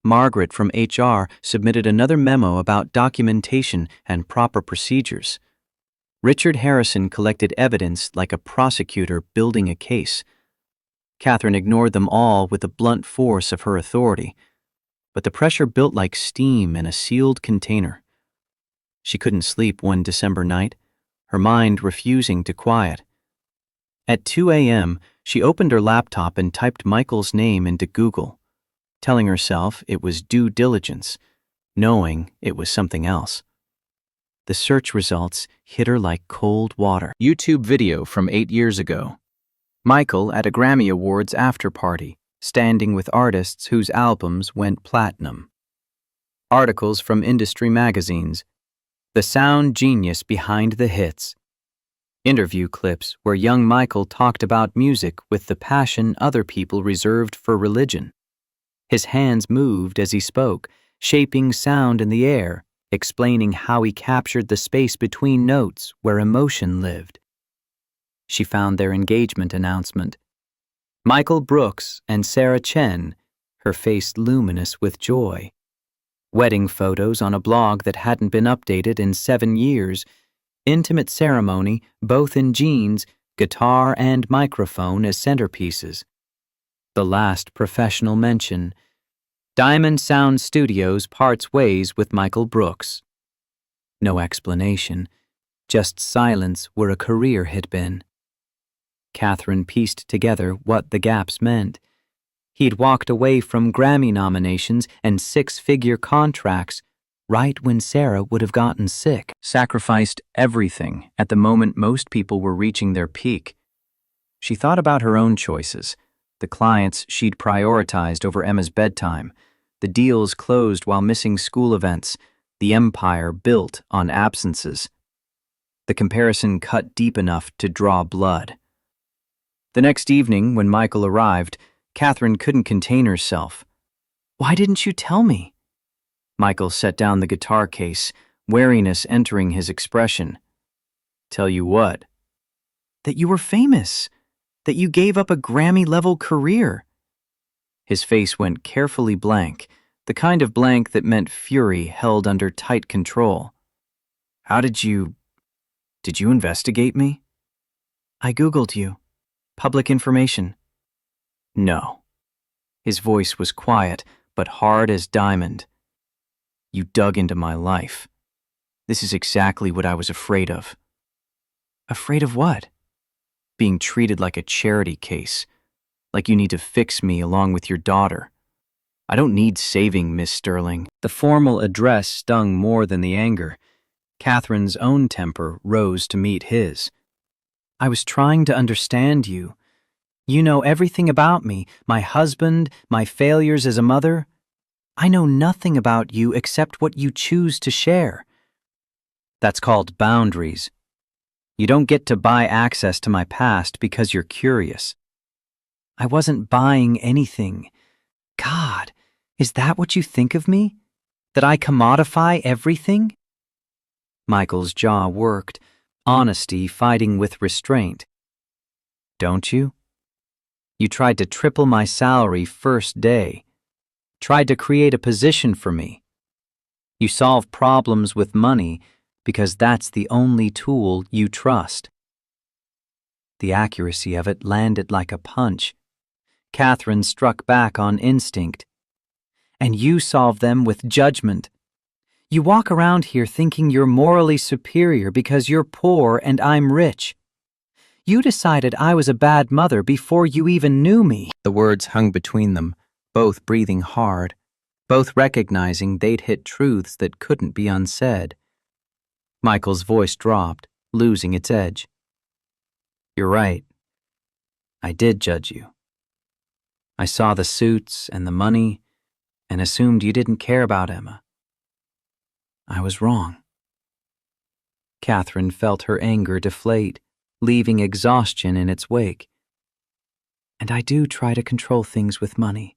Margaret from HR submitted another memo about documentation and proper procedures. Richard Harrison collected evidence like a prosecutor building a case. Catherine ignored them all with the blunt force of her authority, but the pressure built like steam in a sealed container. She couldn't sleep one December night, her mind refusing to quiet. At 2 a.m., she opened her laptop and typed Michael's name into Google, telling herself it was due diligence, knowing it was something else. The search results hit her like cold water. YouTube video from 8 years ago. Michael at a Grammy Awards after-party, standing with artists whose albums went platinum. Articles from industry magazines. The sound genius behind the hits. Interview clips where young Michael talked about music with the passion other people reserved for religion. His hands moved as he spoke, shaping sound in the air, explaining how he captured the space between notes where emotion lived. She found their engagement announcement. Michael Brooks and Sarah Chen, her face luminous with joy. Wedding photos on a blog that hadn't been updated in 7 years. Intimate ceremony, both in jeans, guitar and microphone as centerpieces. The last professional mention. Diamond Sound Studios parts ways with Michael Brooks. No explanation, just silence where a career had been. Catherine pieced together what the gaps meant. He'd walked away from Grammy nominations and 6-figure contracts right when Sarah would have gotten sick. Sacrificed everything at the moment most people were reaching their peak. She thought about her own choices, the clients she'd prioritized over Emma's bedtime, the deals closed while missing school events, the empire built on absences. The comparison cut deep enough to draw blood. The next evening, when Michael arrived, Catherine couldn't contain herself. "Why didn't you tell me?" Michael set down the guitar case, wariness entering his expression. "Tell you what?" "That you were famous. That you gave up a Grammy-level career." His face went carefully blank, the kind of blank that meant fury held under tight control. Did you investigate me?" "I Googled you. Public information." "No." His voice was quiet, but hard as diamond. "You dug into my life. This is exactly what I was afraid of." "Afraid of what?" "Being treated like a charity case. Like you need to fix me along with your daughter. I don't need saving, Miss Sterling." The formal address stung more than the anger. Catherine's own temper rose to meet his. "I was trying to understand you. You know everything about me, my husband, my failures as a mother. I know nothing about you except what you choose to share." "That's called boundaries. You don't get to buy access to my past because you're curious." "I wasn't buying anything. God, is that what you think of me? That I commodify everything?" Michael's jaw worked, honesty fighting with restraint. "Don't you?" You tried to triple my salary first day, tried to create a position for me. You solve problems with money because that's the only tool you trust. The accuracy of it landed like a punch. Catherine struck back on instinct. And you solve them with judgment. You walk around here thinking you're morally superior because you're poor and I'm rich. You decided I was a bad mother before you even knew me. The words hung between them, both breathing hard, both recognizing they'd hit truths that couldn't be unsaid. Michael's voice dropped, losing its edge. You're right. I did judge you. I saw the suits and the money and assumed you didn't care about Emma. I was wrong. Catherine felt her anger deflate, leaving exhaustion in its wake. And I do try to control things with money.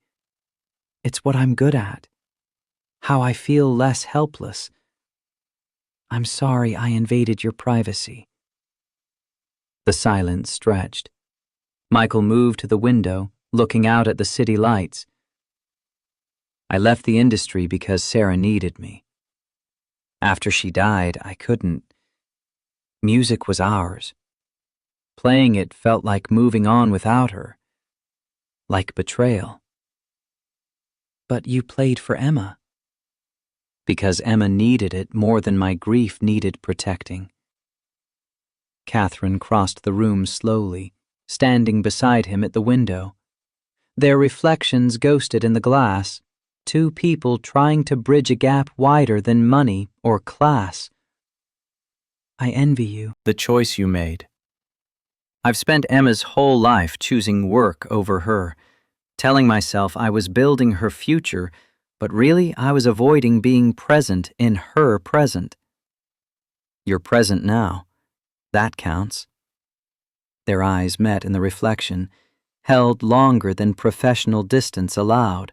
It's what I'm good at. How I feel less helpless. I'm sorry I invaded your privacy. The silence stretched. Michael moved to the window, looking out at the city lights. I left the industry because Sarah needed me. After she died, I couldn't. Music was ours. Playing it felt like moving on without her. Like betrayal. But you played for Emma. Because Emma needed it more than my grief needed protecting. Catherine crossed the room slowly, standing beside him at the window. Their reflections ghosted in the glass, two people trying to bridge a gap wider than money or class. I envy you. The choice you made. I've spent Emma's whole life choosing work over her, telling myself I was building her future, but really I was avoiding being present in her present. You're present now. That counts. Their eyes met in the reflection, held longer than professional distance allowed.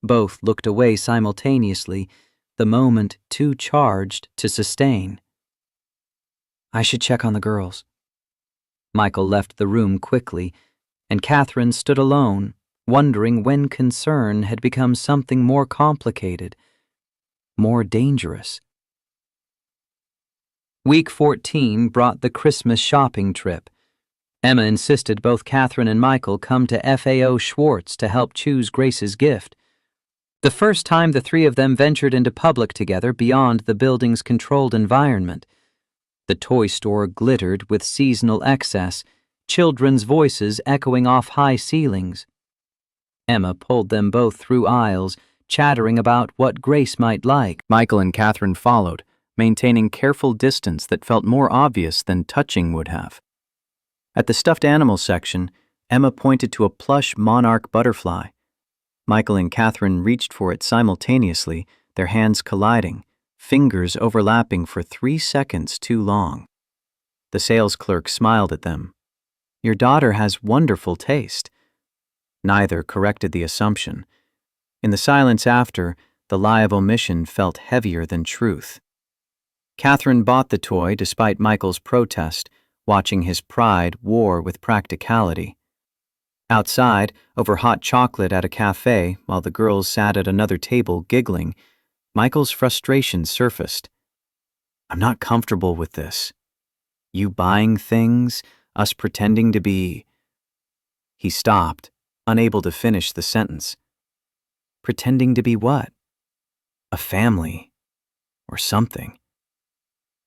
Both looked away simultaneously, the moment too charged to sustain. I should check on the girls. Michael left the room quickly, and Catherine stood alone, wondering when concern had become something more complicated, more dangerous. Week 14 brought the Christmas shopping trip. Emma insisted both Catherine and Michael come to FAO Schwartz to help choose Grace's gift. The first time the three of them ventured into public together beyond the building's controlled environment. The toy store glittered with seasonal excess, children's voices echoing off high ceilings. Emma pulled them both through aisles, chattering about what Grace might like. Michael and Catherine followed, maintaining careful distance that felt more obvious than touching would have. At the stuffed animal section, Emma pointed to a plush monarch butterfly. Michael and Catherine reached for it simultaneously, their hands colliding, fingers overlapping for 3 seconds too long. The sales clerk smiled at them. Your daughter has wonderful taste. Neither corrected the assumption. In the silence after, the lie of omission felt heavier than truth. Catherine bought the toy despite Michael's protest, watching his pride war with practicality. Outside, over hot chocolate at a cafe, while the girls sat at another table giggling, Michael's frustration surfaced. I'm not comfortable with this. You buying things, us pretending to be... He stopped, unable to finish the sentence. Pretending to be what? A family. Or something.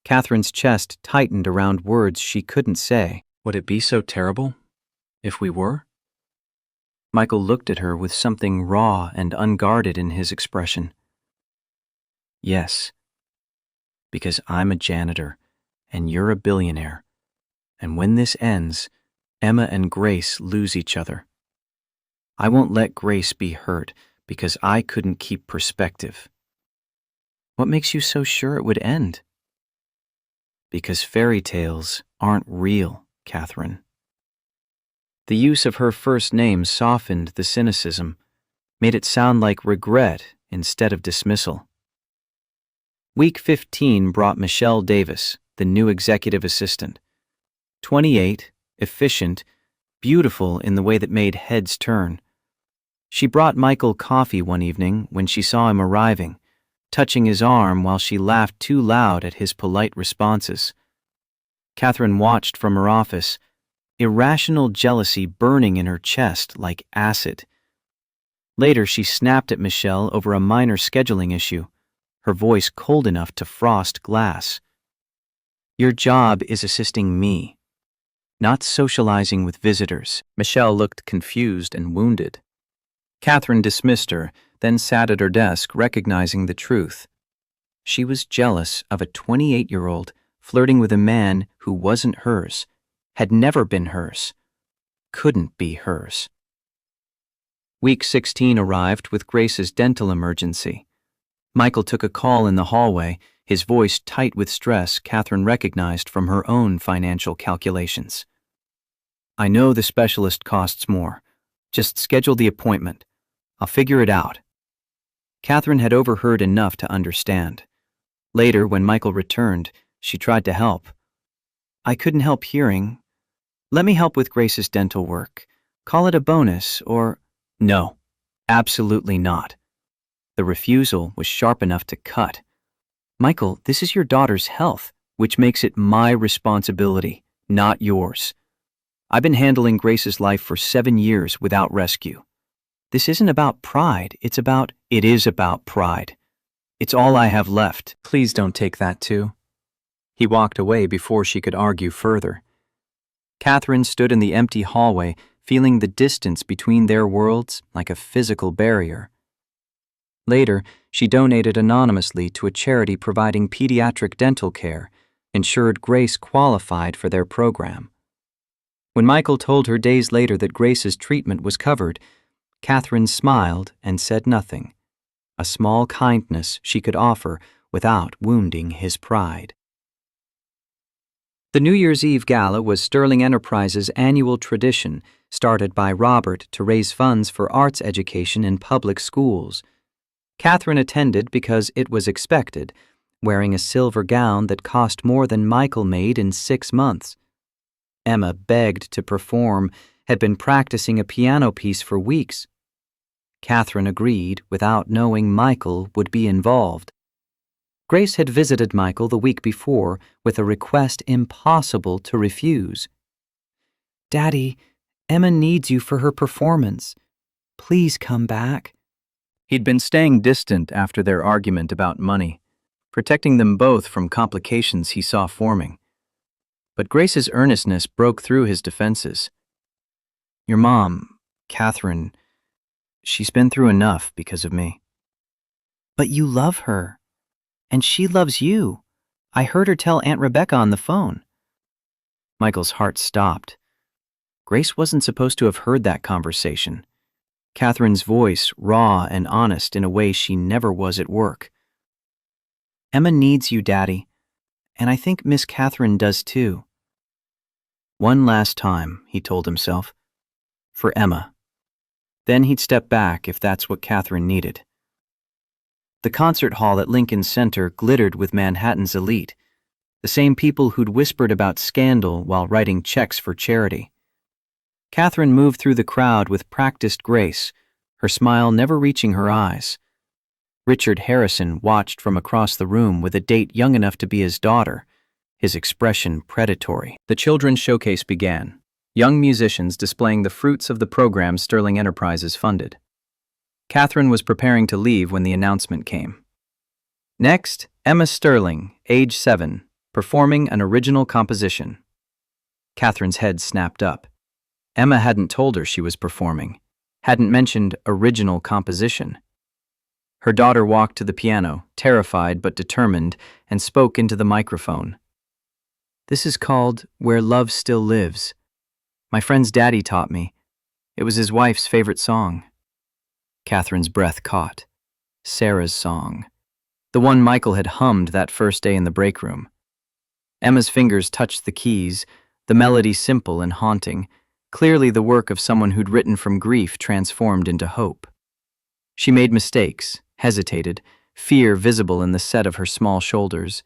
Catherine's chest tightened around words she couldn't say. Would it be so terrible if we were? Michael looked at her with something raw and unguarded in his expression. Yes, because I'm a janitor, and you're a billionaire, and when this ends, Emma and Grace lose each other. I won't let Grace be hurt because I couldn't keep perspective. What makes you so sure it would end? Because fairy tales aren't real, Catherine. The use of her first name softened the cynicism, made it sound like regret instead of dismissal. Week 15 brought Michelle Davis, the new executive assistant. 28, efficient, beautiful in the way that made heads turn. She brought Michael coffee one evening when she saw him arriving, touching his arm while she laughed too loud at his polite responses. Catherine watched from her office, irrational jealousy burning in her chest like acid. Later, she snapped at Michelle over a minor scheduling issue, her voice cold enough to frost glass. "Your job is assisting me, not socializing with visitors." Michelle looked confused and wounded. Catherine dismissed her, then sat at her desk, recognizing the truth. She was jealous of a 28-year-old flirting with a man who wasn't hers, had never been hers, couldn't be hers. Week 16 arrived with Grace's dental emergency. Michael took a call in the hallway, his voice tight with stress Catherine recognized from her own financial calculations. "I know the specialist costs more. Just schedule the appointment. I'll figure it out." Catherine had overheard enough to understand. Later, when Michael returned, she tried to help. "I couldn't help hearing. Let me help with Grace's dental work. Call it a bonus, or—" "No, absolutely not." The refusal was sharp enough to cut. "Michael, this is your daughter's health, which makes it my responsibility, not yours. I've been handling Grace's life for 7 years without rescue. This isn't about pride, it is about pride. It's all I have left. Please don't take that too." He walked away before she could argue further. Catherine stood in the empty hallway, feeling the distance between their worlds like a physical barrier. Later, she donated anonymously to a charity providing pediatric dental care, ensured Grace qualified for their program. When Michael told her days later that Grace's treatment was covered, Catherine smiled and said nothing, a small kindness she could offer without wounding his pride. The New Year's Eve Gala was Sterling Enterprises' annual tradition, started by Robert to raise funds for arts education in public schools. Catherine attended because it was expected, wearing a silver gown that cost more than Michael made in 6 months. Emma begged to perform, had been practicing a piano piece for weeks. Catherine agreed without knowing Michael would be involved. Grace had visited Michael the week before with a request impossible to refuse. "Daddy, Emma needs you for her performance. Please come back." He'd been staying distant after their argument about money, protecting them both from complications he saw forming. But Grace's earnestness broke through his defenses. "Your mom, Catherine, she's been through enough because of me." "But you love her. And she loves you. I heard her tell Aunt Rebecca on the phone." Michael's heart stopped. Grace wasn't supposed to have heard that conversation. Catherine's voice, raw and honest in a way she never was at work. "Emma needs you, Daddy. And I think Miss Catherine does too." One last time, he told himself. For Emma. Then he'd step back if that's what Catherine needed. The concert hall at Lincoln Center glittered with Manhattan's elite, the same people who'd whispered about scandal while writing checks for charity. Catherine moved through the crowd with practiced grace, her smile never reaching her eyes. Richard Harrison watched from across the room with a date young enough to be his daughter, his expression predatory. The children's showcase began, young musicians displaying the fruits of the program Sterling Enterprises funded. Catherine was preparing to leave when the announcement came. Next, Emma Sterling, age 7, performing an original composition. Catherine's head snapped up. Emma hadn't told her she was performing, hadn't mentioned original composition. Her daughter walked to the piano, terrified but determined, and spoke into the microphone. "This is called Where Love Still Lives. My friend's daddy taught me. It was his wife's favorite song." Catherine's breath caught. Sarah's song. The one Michael had hummed that first day in the break room. Emma's fingers touched the keys, the melody simple and haunting, clearly the work of someone who'd written from grief transformed into hope. She made mistakes, hesitated, fear visible in the set of her small shoulders.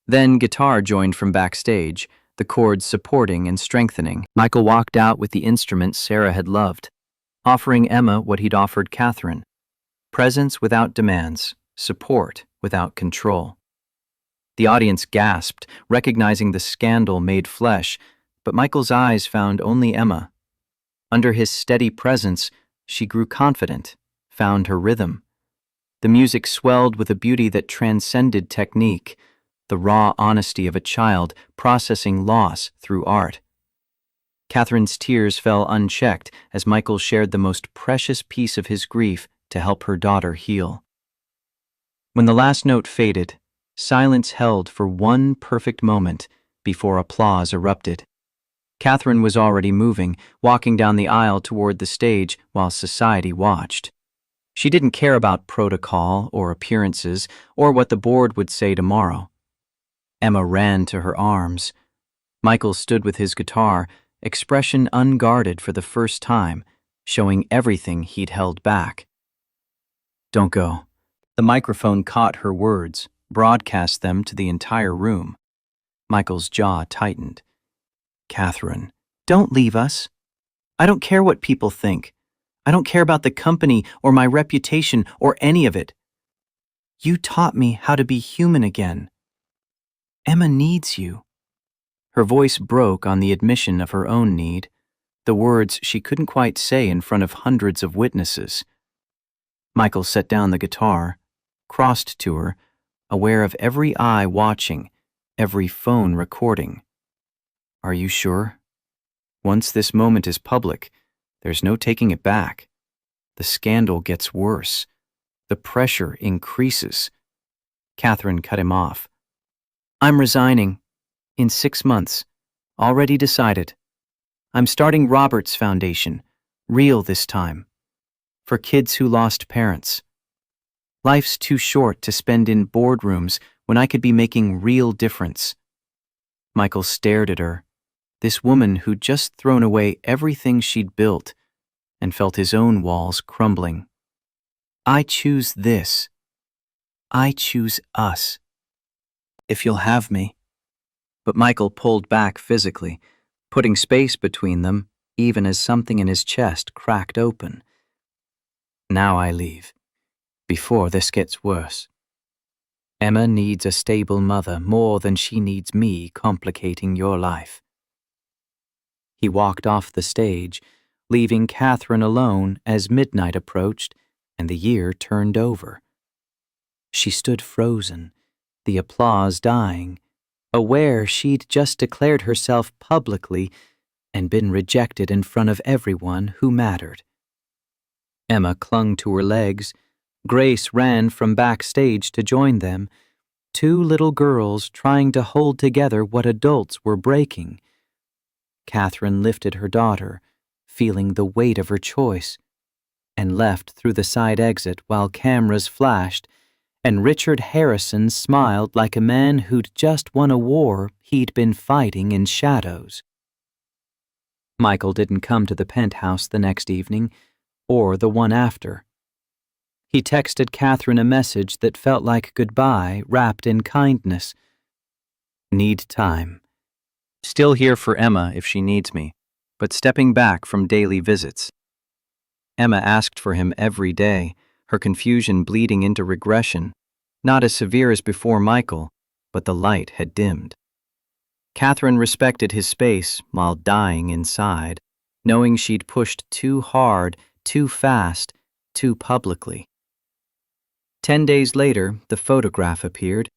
Then guitar joined from backstage, the chords supporting and strengthening. Michael walked out with the instruments Sarah had loved, offering Emma what he'd offered Catherine: presence without demands, support without control. The audience gasped, recognizing the scandal made flesh, but Michael's eyes found only Emma. Under his steady presence, she grew confident, found her rhythm. The music swelled with a beauty that transcended technique, the raw honesty of a child processing loss through art. Catherine's tears fell unchecked as Michael shared the most precious piece of his grief to help her daughter heal. When the last note faded, silence held for one perfect moment before applause erupted. Catherine was already moving, walking down the aisle toward the stage while society watched. She didn't care about protocol or appearances or what the board would say tomorrow. Emma ran to her arms. Michael stood with his guitar, expression unguarded for the first time, showing everything he'd held back. "Don't go." The microphone caught her words, broadcast them to the entire room. Michael's jaw tightened. "Catherine, don't leave us. I don't care what people think. I don't care about the company or my reputation or any of it. You taught me how to be human again. Emma needs you." Her voice broke on the admission of her own need, the words she couldn't quite say in front of hundreds of witnesses. Michael set down the guitar, crossed to her, aware of every eye watching, every phone recording. "Are you sure? Once this moment is public, there's no taking it back. The scandal gets worse. The pressure increases." Catherine cut him off. "I'm resigning. In 6 months. Already decided. I'm starting Robert's Foundation. Real this time. For kids who lost parents. Life's too short to spend in boardrooms when I could be making real difference." Michael stared at her, this woman who'd just thrown away everything she'd built, and felt his own walls crumbling. "I choose this. I choose us. If you'll have me." But Michael pulled back physically, putting space between them, even as something in his chest cracked open. "Now I leave, before this gets worse. Emma needs a stable mother more than she needs me complicating your life." He walked off the stage, leaving Catherine alone as midnight approached and the year turned over. She stood frozen, the applause dying, aware she'd just declared herself publicly and been rejected in front of everyone who mattered. Emma clung to her legs. Grace ran from backstage to join them, 2 little girls trying to hold together what adults were breaking. Catherine lifted her daughter, feeling the weight of her choice, and left through the side exit while cameras flashed, and Richard Harrison smiled like a man who'd just won a war he'd been fighting in shadows. Michael didn't come to the penthouse the next evening, or the one after. He texted Catherine a message that felt like goodbye wrapped in kindness. "Need time. Still here for Emma if she needs me, but stepping back from daily visits." Emma asked for him every day, her confusion bleeding into regression, not as severe as before Michael, but the light had dimmed. Catherine respected his space while dying inside, knowing she'd pushed too hard, too fast, too publicly. 10 days later, the photograph appeared.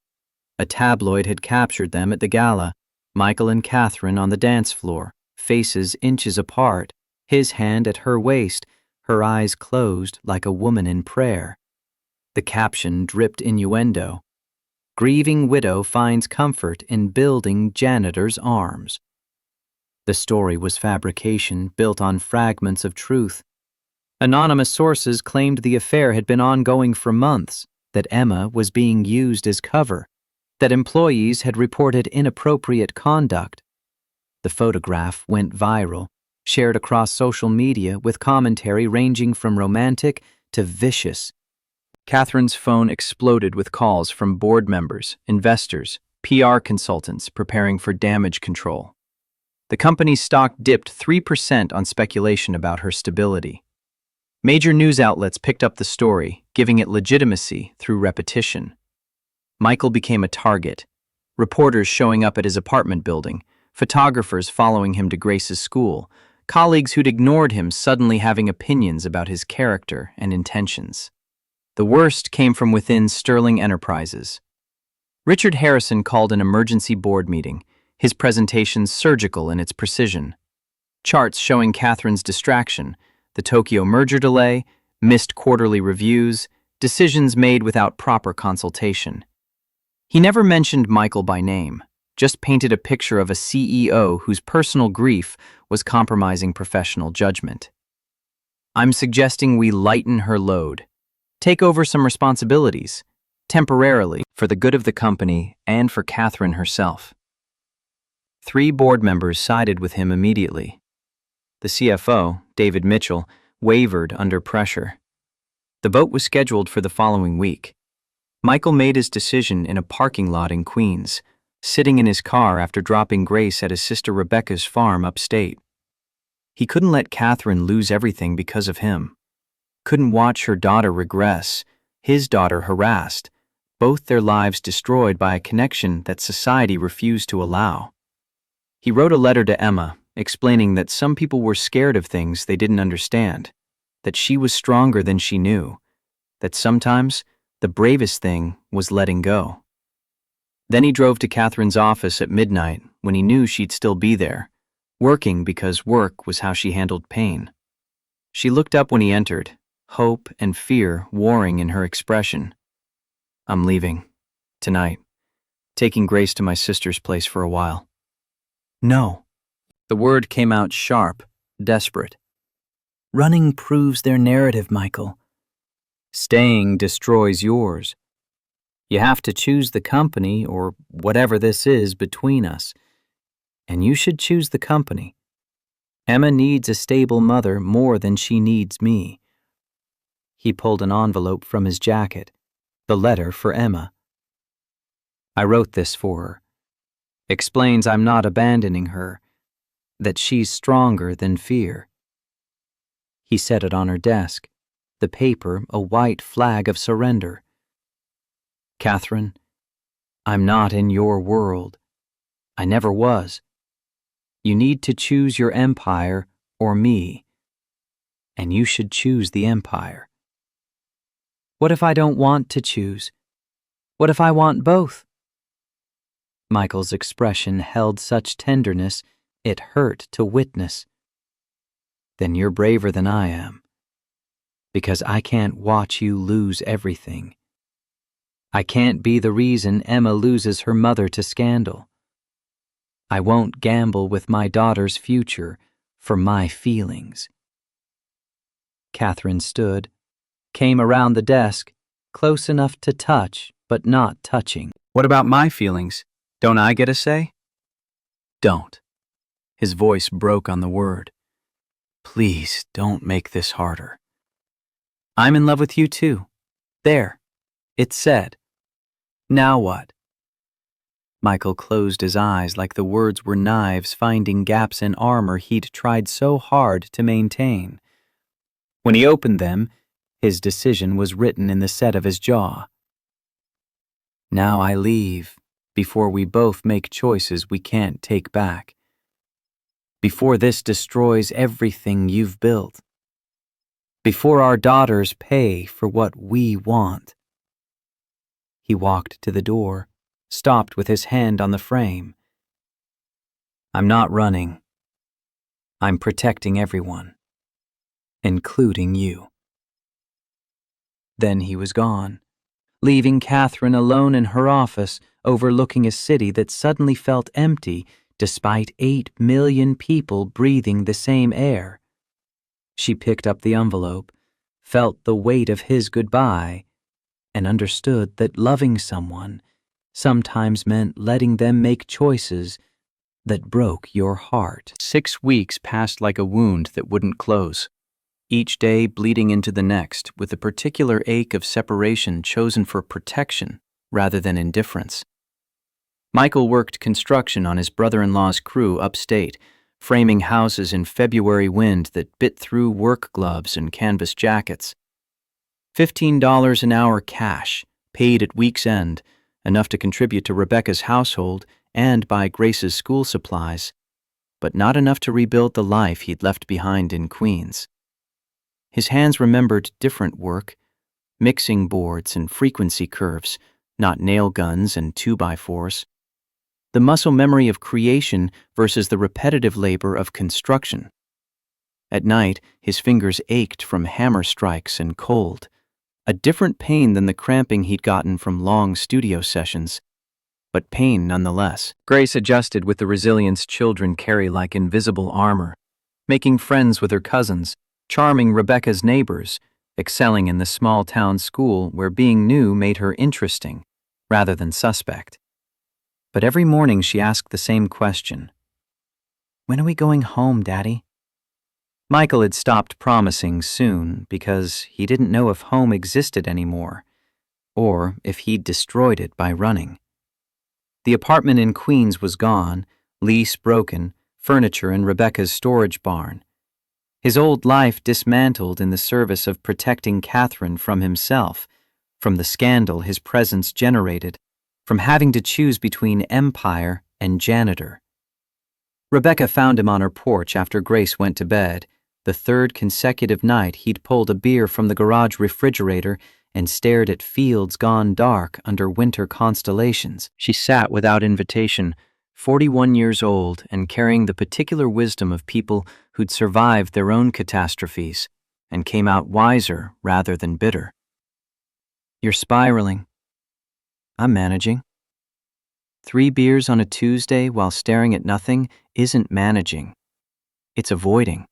A tabloid had captured them at the gala, Michael and Catherine on the dance floor, faces inches apart, his hand at her waist, her eyes closed like a woman in prayer. The caption dripped innuendo: "Grieving widow finds comfort in building janitor's arms." The story was fabrication built on fragments of truth. Anonymous sources claimed the affair had been ongoing for months, that Emma was being used as cover, that employees had reported inappropriate conduct. The photograph went viral, shared across social media with commentary ranging from romantic to vicious. Catherine's phone exploded with calls from board members, investors, PR consultants preparing for damage control. The company's stock dipped 3% on speculation about her stability. Major news outlets picked up the story, giving it legitimacy through repetition. Michael became a target. Reporters showing up at his apartment building, photographers following him to Grace's school, colleagues who'd ignored him suddenly having opinions about his character and intentions. The worst came from within Sterling Enterprises. Richard Harrison called an emergency board meeting, his presentation surgical in its precision. Charts showing Catherine's distraction, the Tokyo merger delay, missed quarterly reviews, decisions made without proper consultation. He never mentioned Michael by name, just painted a picture of a CEO whose personal grief was compromising professional judgment. "I'm suggesting we lighten her load. Take over some responsibilities, temporarily, for the good of the company and for Catherine herself." 3 board members sided with him immediately. The CFO, David Mitchell, wavered under pressure. The vote was scheduled for the following week. Michael made his decision in a parking lot in Queens, sitting in his car after dropping Grace at his sister Rebecca's farm upstate. He couldn't let Catherine lose everything because of him. Couldn't watch her daughter regress, his daughter harassed, both their lives destroyed by a connection that society refused to allow. He wrote a letter to Emma, explaining that some people were scared of things they didn't understand, that she was stronger than she knew, that sometimes the bravest thing was letting go. Then he drove to Catherine's office at midnight when he knew she'd still be there, working because work was how she handled pain. She looked up when he entered, hope and fear warring in her expression. "I'm leaving. Tonight. Taking Grace to my sister's place for a while." "No." The word came out sharp, desperate. "Running proves their narrative, Michael. Staying destroys yours. You have to choose the company or whatever this is between us. And you should choose the company. Emma needs a stable mother more than she needs me." He pulled an envelope from his jacket, the letter for Emma. "I wrote this for her. Explains I'm not abandoning her, that she's stronger than fear." He set it on her desk, the paper a white flag of surrender. "Catherine, I'm not in your world. I never was. You need to choose your empire or me, and you should choose the empire." "What if I don't want to choose? What if I want both?" Michael's expression held such tenderness it hurt to witness. "Then you're braver than I am, because I can't watch you lose everything. I can't be the reason Emma loses her mother to scandal. I won't gamble with my daughter's future for my feelings." Catherine stood, came around the desk, close enough to touch, but not touching. "What about my feelings? Don't I get a say?" "Don't." His voice broke on the word. "Please don't make this harder. I'm in love with you too. There. It's said. Now what?" Michael closed his eyes like the words were knives finding gaps in armor he'd tried so hard to maintain. When he opened them, his decision was written in the set of his jaw. "Now I leave, before we both make choices we can't take back. Before this destroys everything you've built. Before our daughters pay for what we want." He walked to the door, stopped with his hand on the frame. "I'm not running. I'm protecting everyone, including you." Then he was gone, leaving Catherine alone in her office overlooking a city that suddenly felt empty despite 8 million people breathing the same air. She picked up the envelope, felt the weight of his goodbye, and understood that loving someone sometimes meant letting them make choices that broke your heart. 6 weeks passed like a wound that wouldn't close, each day bleeding into the next with a particular ache of separation chosen for protection rather than indifference. Michael worked construction on his brother-in-law's crew upstate, framing houses in February wind that bit through work gloves and canvas jackets. $15 an hour cash, paid at week's end, enough to contribute to Rebecca's household and buy Grace's school supplies, but not enough to rebuild the life he'd left behind in Queens. His hands remembered different work, mixing boards and frequency curves, not nail guns and 2x4s. The muscle memory of creation versus the repetitive labor of construction. At night, his fingers ached from hammer strikes and cold, a different pain than the cramping he'd gotten from long studio sessions, but pain nonetheless. Grace adjusted with the resilience children carry like invisible armor, making friends with her cousins, charming Rebecca's neighbors, excelling in the small-town school where being new made her interesting, rather than suspect. But every morning she asked the same question. "When are we going home, Daddy?" Michael had stopped promising soon because he didn't know if home existed anymore, or if he'd destroyed it by running. The apartment in Queens was gone, lease broken, furniture in Rebecca's storage barn. His old life dismantled in the service of protecting Catherine from himself, from the scandal his presence generated, from having to choose between empire and janitor. Rebecca found him on her porch after Grace went to bed, the third consecutive night he'd pulled a beer from the garage refrigerator and stared at fields gone dark under winter constellations. She sat without invitation, 41 years old and carrying the particular wisdom of people who'd survived their own catastrophes and came out wiser rather than bitter. "You're spiraling." "I'm managing." 3 beers on a Tuesday while staring at nothing isn't managing. It's avoiding.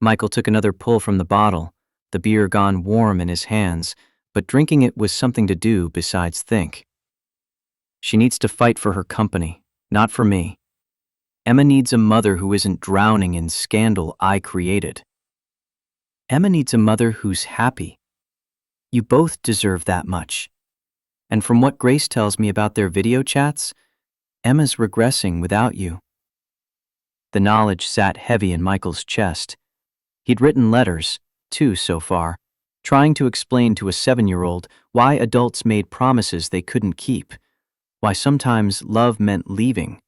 Michael took another pull from the bottle, the beer gone warm in his hands, but drinking it was something to do besides think. "She needs to fight for her company, not for me. Emma needs a mother who isn't drowning in scandal I created. Emma needs a mother who's happy. You both deserve that much. And from what Grace tells me about their video chats, Emma's regressing without you." The knowledge sat heavy in Michael's chest. He'd written letters, 2 so far, trying to explain to a 7-year-old why adults made promises they couldn't keep, why sometimes love meant leaving,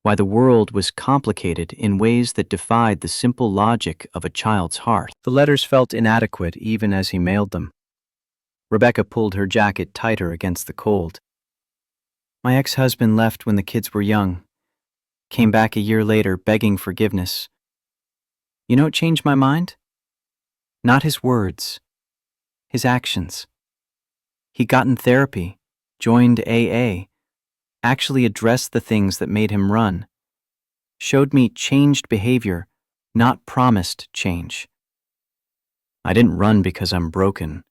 why the world was complicated in ways that defied the simple logic of a child's heart. The letters felt inadequate even as he mailed them. Rebecca pulled her jacket tighter against the cold. "My ex-husband left when the kids were young. Came back a year later begging forgiveness. You know what changed my mind? Not his words, his actions. He'd gotten therapy, joined AA, actually addressed the things that made him run. Showed me changed behavior, not promised change. I didn't run because I'm broken.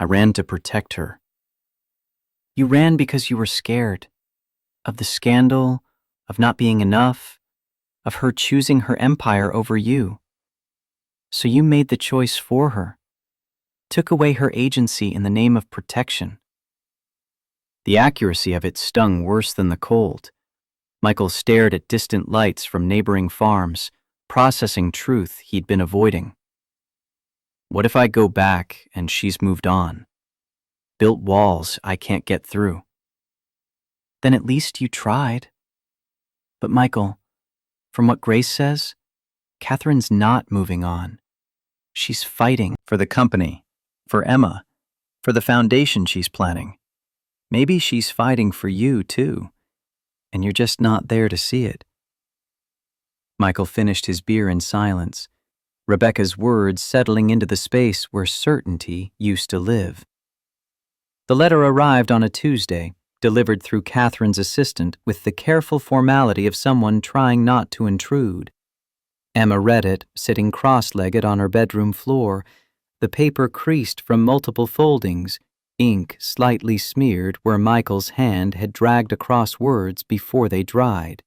I ran to protect her." "You ran because you were scared. Of the scandal, of not being enough, of her choosing her empire over you. So you made the choice for her. Took away her agency in the name of protection." The accuracy of it stung worse than the cold. Michael stared at distant lights from neighboring farms, processing truth he'd been avoiding. What if I go back and she's moved on? Built walls I can't get through. Then at least you tried. But Michael, from what Grace says, Catherine's not moving on. She's fighting for the company, for Emma, for the foundation she's planning. Maybe she's fighting for you too, and you're just not there to see it. Michael finished his beer in silence, Rebecca's words settling into the space where certainty used to live. The letter arrived on a Tuesday, delivered through Catherine's assistant with the careful formality of someone trying not to intrude. Emma read it, sitting cross-legged on her bedroom floor, the paper creased from multiple foldings, ink slightly smeared where Michael's hand had dragged across words before they dried.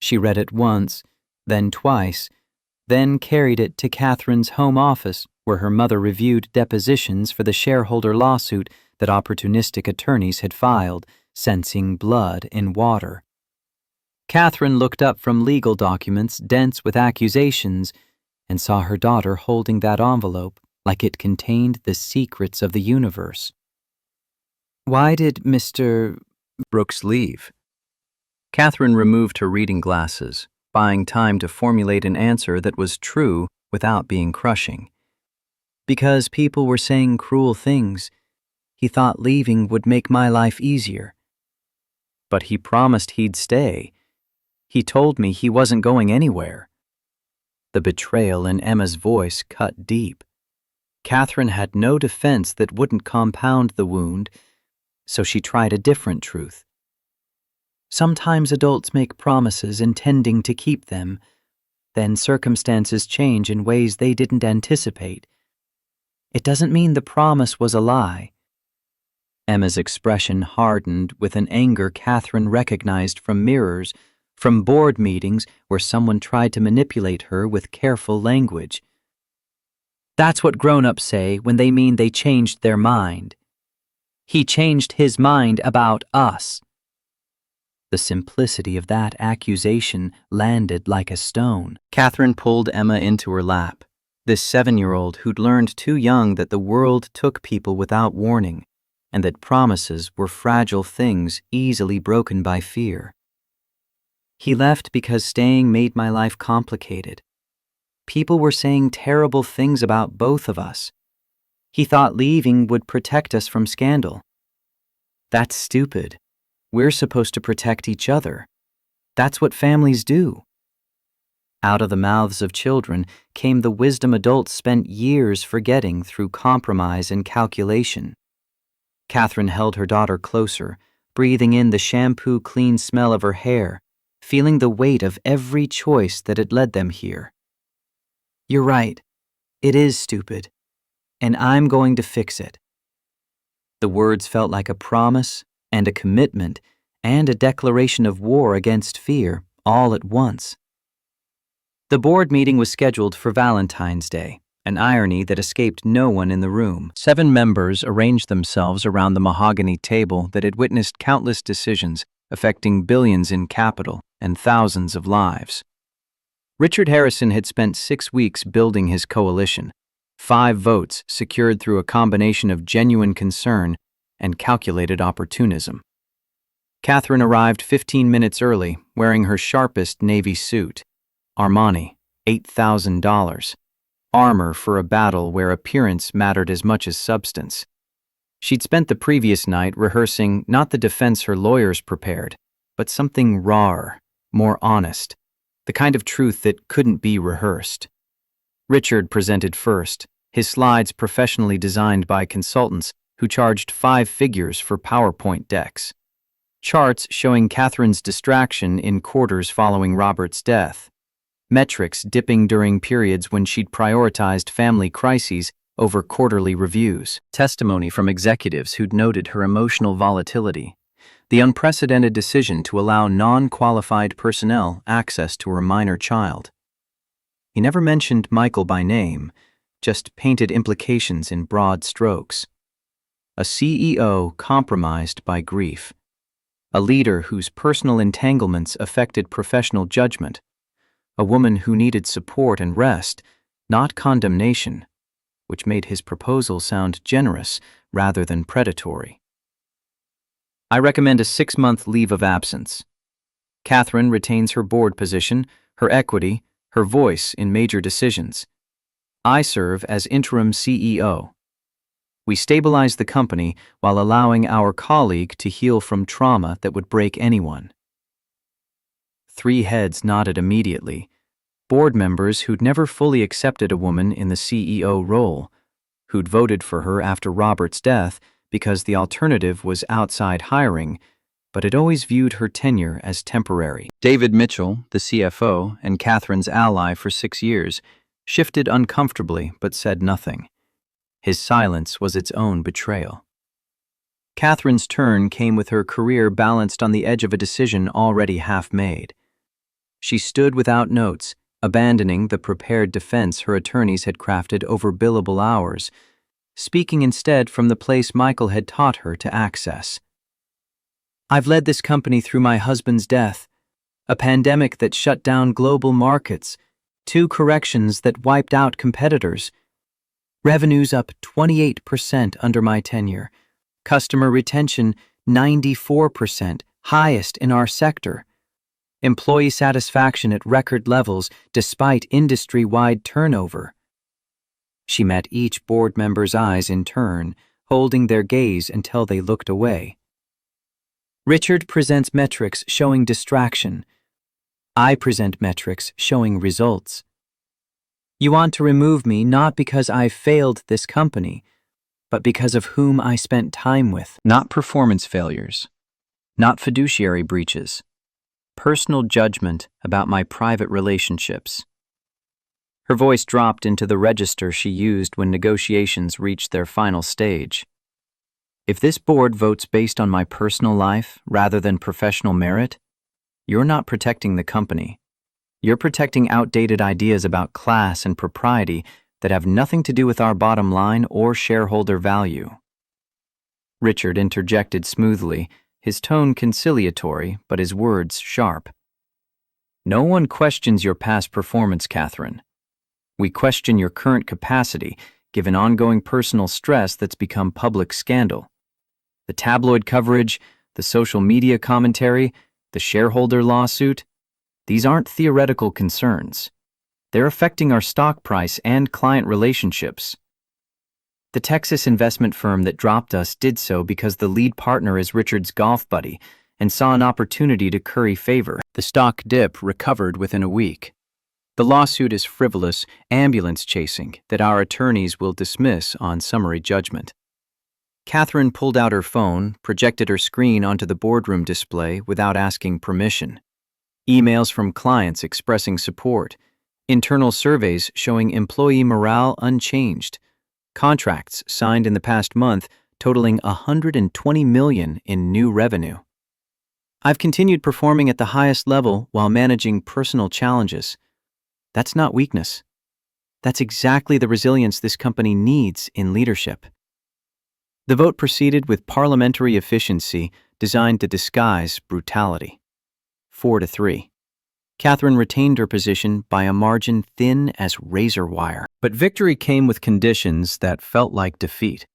She read it once, then twice, then carried it to Catherine's home office where her mother reviewed depositions for the shareholder lawsuit that opportunistic attorneys had filed, sensing blood in water. Catherine looked up from legal documents dense with accusations and saw her daughter holding that envelope like it contained the secrets of the universe. "Why did Mr. Brooks leave?" Catherine removed her reading glasses, buying time to formulate an answer that was true without being crushing. "Because people were saying cruel things. He thought leaving would make my life easier." "But he promised he'd stay. He told me he wasn't going anywhere." The betrayal in Emma's voice cut deep. Catherine had no defense that wouldn't compound the wound, so she tried a different truth. "Sometimes adults make promises intending to keep them. Then circumstances change in ways they didn't anticipate. It doesn't mean the promise was a lie." Emma's expression hardened with an anger Catherine recognized from mirrors, from board meetings where someone tried to manipulate her with careful language. "That's what grown-ups say when they mean they changed their mind. He changed his mind about us." The simplicity of that accusation landed like a stone. Catherine pulled Emma into her lap, this 7-year-old who'd learned too young that the world took people without warning, and that promises were fragile things easily broken by fear. "He left because staying made my life complicated. People were saying terrible things about both of us. He thought leaving would protect us from scandal." "That's stupid. We're supposed to protect each other. That's what families do." Out of the mouths of children came the wisdom adults spent years forgetting through compromise and calculation. Catherine held her daughter closer, breathing in the shampoo-clean smell of her hair, feeling the weight of every choice that had led them here. "You're right. It is stupid. And I'm going to fix it." The words felt like a promise and a commitment and a declaration of war against fear all at once. The board meeting was scheduled for Valentine's Day, an irony that escaped no one in the room. 7 members arranged themselves around the mahogany table that had witnessed countless decisions affecting billions in capital and thousands of lives. Richard Harrison had spent 6 weeks building his coalition, 5 votes secured through a combination of genuine concern and calculated opportunism. Catherine arrived 15 minutes early, wearing her sharpest navy suit. Armani, $8,000. Armor for a battle where appearance mattered as much as substance. She'd spent the previous night rehearsing not the defense her lawyers prepared, but something rawer, more honest, the kind of truth that couldn't be rehearsed. Richard presented first, his slides professionally designed by consultants who charged 5 figures for PowerPoint decks. Charts showing Catherine's distraction in quarters following Robert's death. Metrics dipping during periods when she'd prioritized family crises over quarterly reviews. Testimony from executives who'd noted her emotional volatility. The unprecedented decision to allow non-qualified personnel access to her minor child. He never mentioned Michael by name, just painted implications in broad strokes. A CEO compromised by grief. A leader whose personal entanglements affected professional judgment. A woman who needed support and rest, not condemnation, which made his proposal sound generous rather than predatory. "I recommend a 6-month leave of absence. Catherine retains her board position, her equity, her voice in major decisions. I serve as interim CEO. We stabilize the company while allowing our colleague to heal from trauma that would break anyone." 3 heads nodded immediately. Board members who'd never fully accepted a woman in the CEO role, who'd voted for her after Robert's death because the alternative was outside hiring, but had always viewed her tenure as temporary. David Mitchell, the CFO and Catherine's ally for 6 years, shifted uncomfortably but said nothing. His silence was its own betrayal. Catherine's turn came with her career balanced on the edge of a decision already half made. She stood without notes, abandoning the prepared defense her attorneys had crafted over billable hours, speaking instead from the place Michael had taught her to access. I've led this company through my husband's death, a pandemic that shut down global markets, 2 corrections that wiped out competitors. Revenues up 28% under my tenure. Customer retention 94%, highest in our sector. Employee satisfaction at record levels despite industry-wide turnover. She met each board member's eyes in turn, holding their gaze until they looked away. Richard presents metrics showing distraction. I present metrics showing results. You want to remove me not because I failed this company, but because of whom I spent time with. Not performance failures, not fiduciary breaches, personal judgment about my private relationships. Her voice dropped into the register she used when negotiations reached their final stage. If this board votes based on my personal life rather than professional merit, you're not protecting the company. You're protecting outdated ideas about class and propriety that have nothing to do with our bottom line or shareholder value. Richard interjected smoothly, his tone conciliatory, but his words sharp. No one questions your past performance, Catherine. We question your current capacity, given ongoing personal stress that's become public scandal. The tabloid coverage, the social media commentary, the shareholder lawsuit, these aren't theoretical concerns. They're affecting our stock price and client relationships. The Texas investment firm that dropped us did so because the lead partner is Richard's golf buddy and saw an opportunity to curry favor. The stock dip recovered within a week. The lawsuit is frivolous ambulance chasing that our attorneys will dismiss on summary judgment. Catherine pulled out her phone, projected her screen onto the boardroom display without asking permission. Emails from clients expressing support, internal surveys showing employee morale unchanged, contracts signed in the past month totaling $120 million in new revenue. I've continued performing at the highest level while managing personal challenges. That's not weakness. That's exactly the resilience this company needs in leadership. The vote proceeded with parliamentary efficiency designed to disguise brutality. 4-3. Catherine retained her position by a margin thin as razor wire. But victory came with conditions that felt like defeat.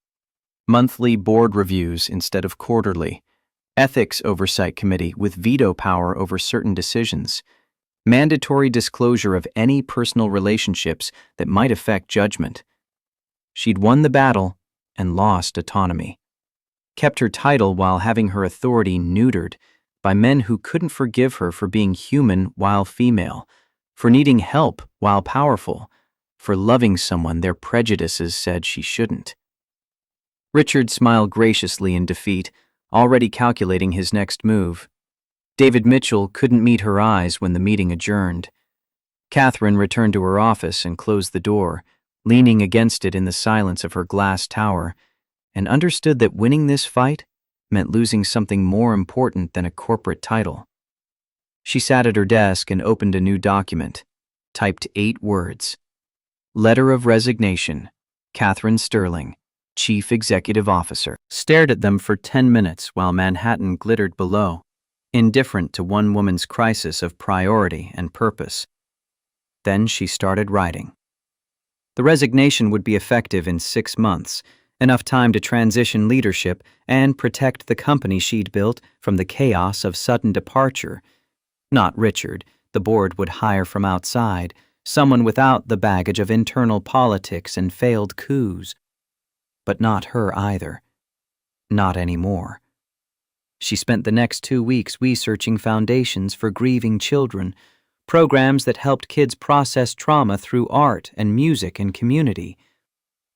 Monthly board reviews instead of quarterly. Ethics oversight committee with veto power over certain decisions. Mandatory disclosure of any personal relationships that might affect judgment. She'd won the battle and lost autonomy. Kept her title while having her authority neutered by men who couldn't forgive her for being human while female, for needing help while powerful, for loving someone their prejudices said she shouldn't. Richard smiled graciously in defeat, already calculating his next move. David Mitchell couldn't meet her eyes when the meeting adjourned. Catherine returned to her office and closed the door, leaning against it in the silence of her glass tower, and understood that winning this fight meant losing something more important than a corporate title. She sat at her desk and opened a new document, typed 8 words. Letter of Resignation, Catherine Sterling, Chief Executive Officer. Stared at them for 10 minutes while Manhattan glittered below, indifferent to one woman's crisis of priority and purpose. Then she started writing. The resignation would be effective in 6 months, enough time to transition leadership and protect the company she'd built from the chaos of sudden departure. Not Richard, the board would hire from outside, someone without the baggage of internal politics and failed coups. But not her either. Not anymore. She spent the next 2 weeks researching foundations for grieving children, programs that helped kids process trauma through art and music and community.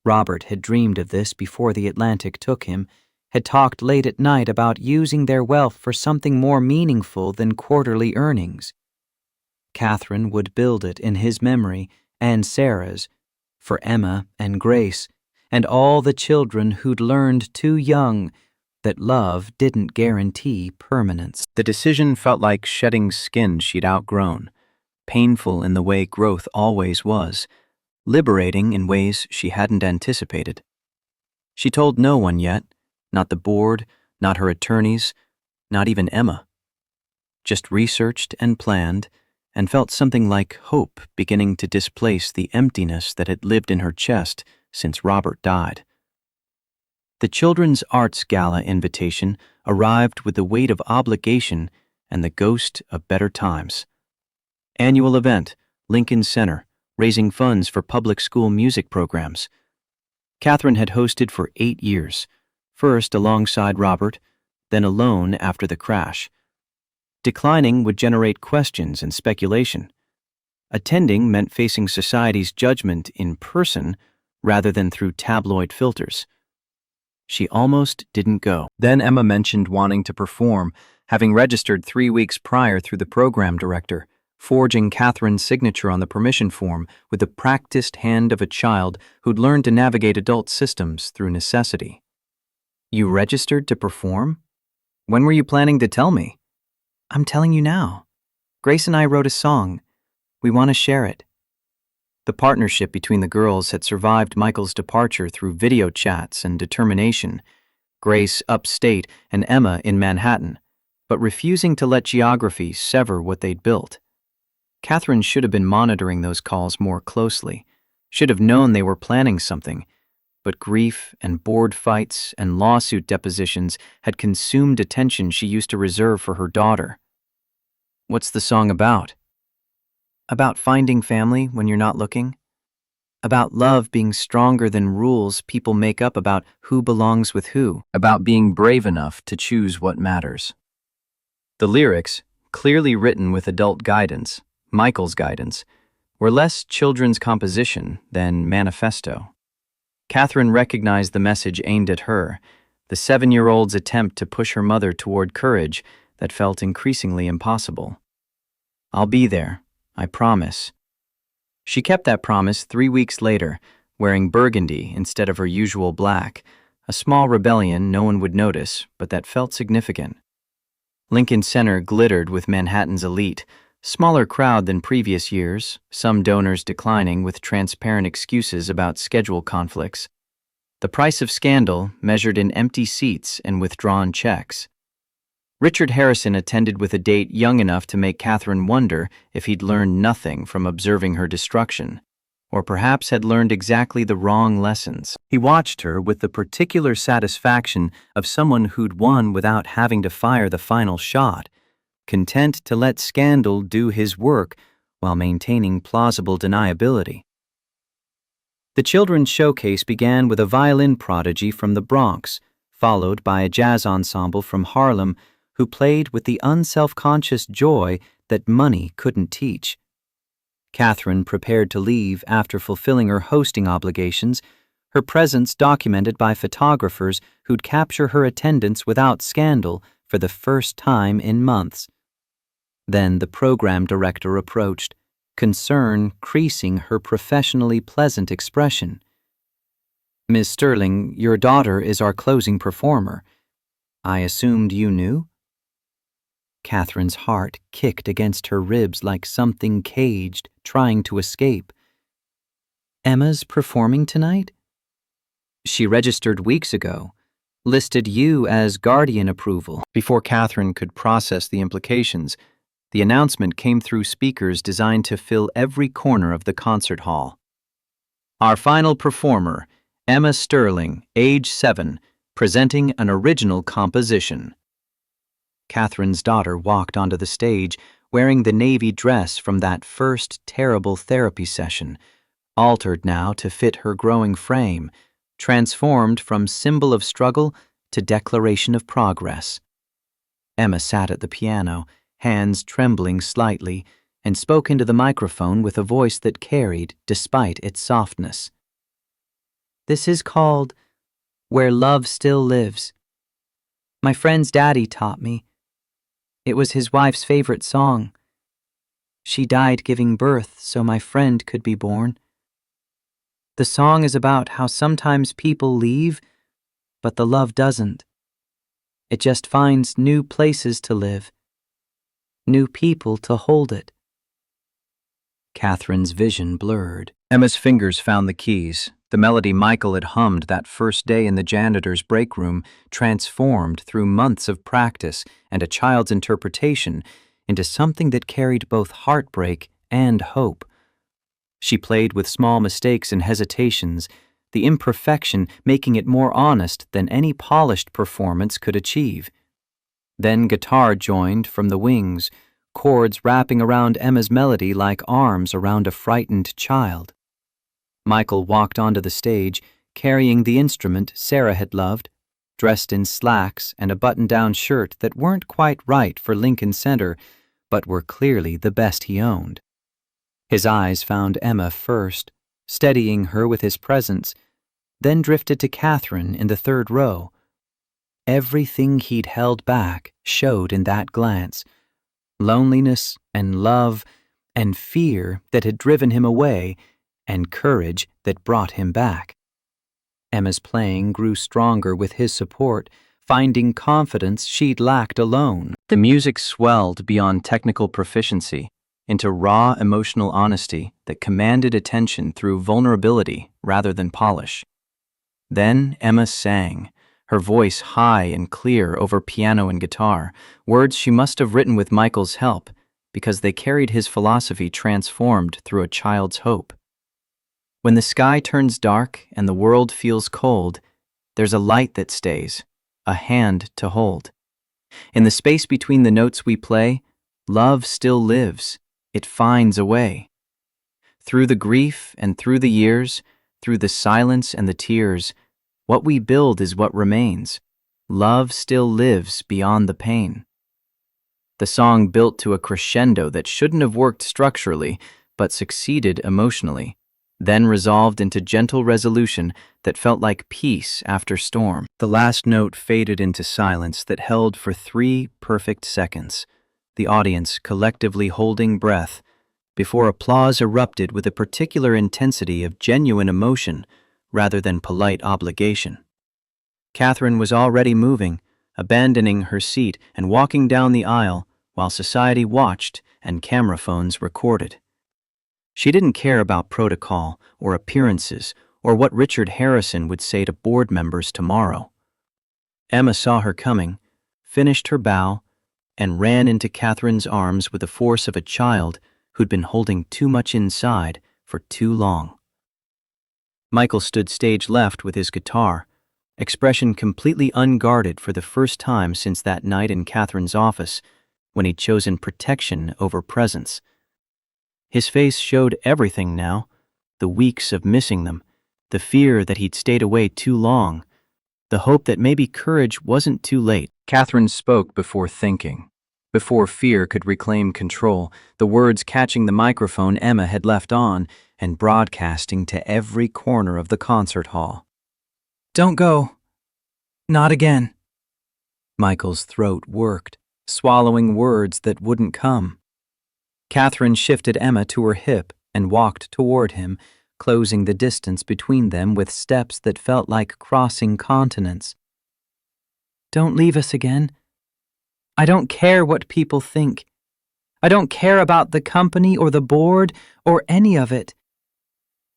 Robert had dreamed of this before the Atlantic took him, had talked late at night about using their wealth for something more meaningful than quarterly earnings. Catherine would build it in his memory and Sarah's, for Emma and Grace, and all the children who'd learned too young that love didn't guarantee permanence. The decision felt like shedding skin she'd outgrown, painful in the way growth always was, liberating in ways she hadn't anticipated. She told no one yet, not the board, not her attorneys, not even Emma. Just researched and planned, and felt something like hope beginning to displace the emptiness that had lived in her chest since Robert died. The Children's Arts Gala invitation arrived with the weight of obligation and the ghost of better times. Annual event, Lincoln Center, raising funds for public school music programs. Catherine had hosted for 8 years, first alongside Robert, then alone after the crash. Declining would generate questions and speculation. Attending meant facing society's judgment in person rather than through tabloid filters. She almost didn't go. Then Emma mentioned wanting to perform, having registered 3 weeks prior through the program director, forging Catherine's signature on the permission form with the practiced hand of a child who'd learned to navigate adult systems through necessity. You registered to perform? When were you planning to tell me? I'm telling you now. Grace and I wrote a song. We want to share it. The partnership between the girls had survived Michael's departure through video chats and determination, Grace upstate and Emma in Manhattan, but refusing to let geography sever what they'd built. Catherine should have been monitoring those calls more closely, should have known they were planning something, but grief and board fights and lawsuit depositions had consumed attention she used to reserve for her daughter. What's the song about? About finding family when you're not looking? About love being stronger than rules people make up about who belongs with who? About being brave enough to choose what matters. The lyrics, clearly written with adult guidance, Michael's guidance, were less children's composition than manifesto. Catherine recognized the message aimed at her, the 7-year-old's attempt to push her mother toward courage that felt increasingly impossible. I'll be there, I promise. She kept that promise 3 weeks later, wearing burgundy instead of her usual black, a small rebellion no one would notice, but that felt significant. Lincoln Center glittered with Manhattan's elite, smaller crowd than previous years, some donors declining with transparent excuses about schedule conflicts. The price of scandal measured in empty seats and withdrawn checks. Richard Harrison attended with a date young enough to make Catherine wonder if he'd learned nothing from observing her destruction, or perhaps had learned exactly the wrong lessons. He watched her with the particular satisfaction of someone who'd won without having to fire the final shot, content to let scandal do his work while maintaining plausible deniability. The children's showcase began with a violin prodigy from the Bronx, followed by a jazz ensemble from Harlem who played with the unselfconscious joy that money couldn't teach. Catherine prepared to leave after fulfilling her hosting obligations, her presence documented by photographers who'd capture her attendance without scandal for the first time in months. Then the program director approached, concern creasing her professionally pleasant expression. Ms. Sterling, your daughter is our closing performer. I assumed you knew? Catherine's heart kicked against her ribs like something caged, trying to escape. Emma's performing tonight? She registered weeks ago, listed you as guardian approval. Before Catherine could process the implications, the announcement came through speakers designed to fill every corner of the concert hall. Our final performer, Emma Sterling, age 7, presenting an original composition. Catherine's daughter walked onto the stage wearing the navy dress from that first terrible therapy session, altered now to fit her growing frame, transformed from symbol of struggle to declaration of progress. Emma sat at the piano, hands trembling slightly, and spoke into the microphone with a voice that carried despite its softness. This is called Where Love Still Lives. My friend's daddy taught me. It was his wife's favorite song. She died giving birth so my friend could be born. The song is about how sometimes people leave, but the love doesn't. It just finds new places to live, new people to hold it. Catherine's vision blurred. Emma's fingers found the keys. The melody Michael had hummed that first day in the janitor's break room transformed through months of practice and a child's interpretation into something that carried both heartbreak and hope. She played with small mistakes and hesitations, the imperfection making it more honest than any polished performance could achieve. Then guitar joined from the wings, chords wrapping around Emma's melody like arms around a frightened child. Michael walked onto the stage, carrying the instrument Sarah had loved, dressed in slacks and a button-down shirt that weren't quite right for Lincoln Center, but were clearly the best he owned. His eyes found Emma first, steadying her with his presence, then drifted to Catherine in the third row. Everything he'd held back showed in that glance. Loneliness and love and fear that had driven him away, and courage that brought him back. Emma's playing grew stronger with his support, finding confidence she'd lacked alone. The music swelled beyond technical proficiency into raw emotional honesty that commanded attention through vulnerability rather than polish. Then Emma sang, her voice high and clear over piano and guitar, words she must have written with Michael's help because they carried his philosophy transformed through a child's hope. When the sky turns dark and the world feels cold, there's a light that stays, a hand to hold. In the space between the notes we play, love still lives. It finds a way. Through the grief and through the years, through the silence and the tears, what we build is what remains. Love still lives beyond the pain. The song built to a crescendo that shouldn't have worked structurally, but succeeded emotionally, then resolved into gentle resolution that felt like peace after storm. The last note faded into silence that held for 3 perfect seconds, the audience collectively holding breath, before applause erupted with a particular intensity of genuine emotion rather than polite obligation. Catherine was already moving, abandoning her seat and walking down the aisle while society watched and camera phones recorded. She didn't care about protocol or appearances or what Richard Harrison would say to board members tomorrow. Emma saw her coming, finished her bow, and ran into Catherine's arms with the force of a child who'd been holding too much inside for too long. Michael stood stage left with his guitar, expression completely unguarded for the first time since that night in Catherine's office when he'd chosen protection over presence. His face showed everything now, the weeks of missing them, the fear that he'd stayed away too long, the hope that maybe courage wasn't too late. Catherine spoke before thinking, before fear could reclaim control, the words catching the microphone Emma had left on and broadcasting to every corner of the concert hall. "Don't go. Not again." Michael's throat worked, swallowing words that wouldn't come. Catherine shifted Emma to her hip and walked toward him, closing the distance between them with steps that felt like crossing continents. "Don't leave us again. I don't care what people think. I don't care about the company or the board or any of it."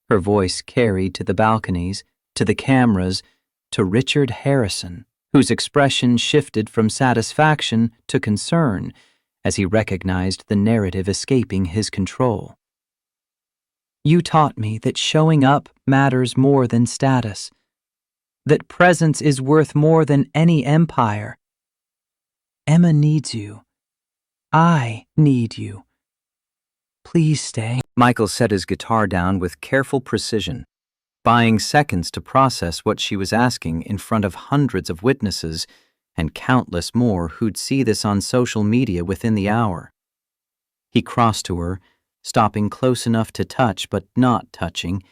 Her voice carried to the balconies, to the cameras, to Richard Harrison, whose expression shifted from satisfaction to concern as he recognized the narrative escaping his control. "You taught me that showing up matters more than status, that presence is worth more than any empire. Emma needs you. I need you. Please stay." Michael set his guitar down with careful precision, buying seconds to process what she was asking in front of hundreds of witnesses and countless more who'd see this on social media within the hour. He crossed to her, stopping close enough to touch but not touching,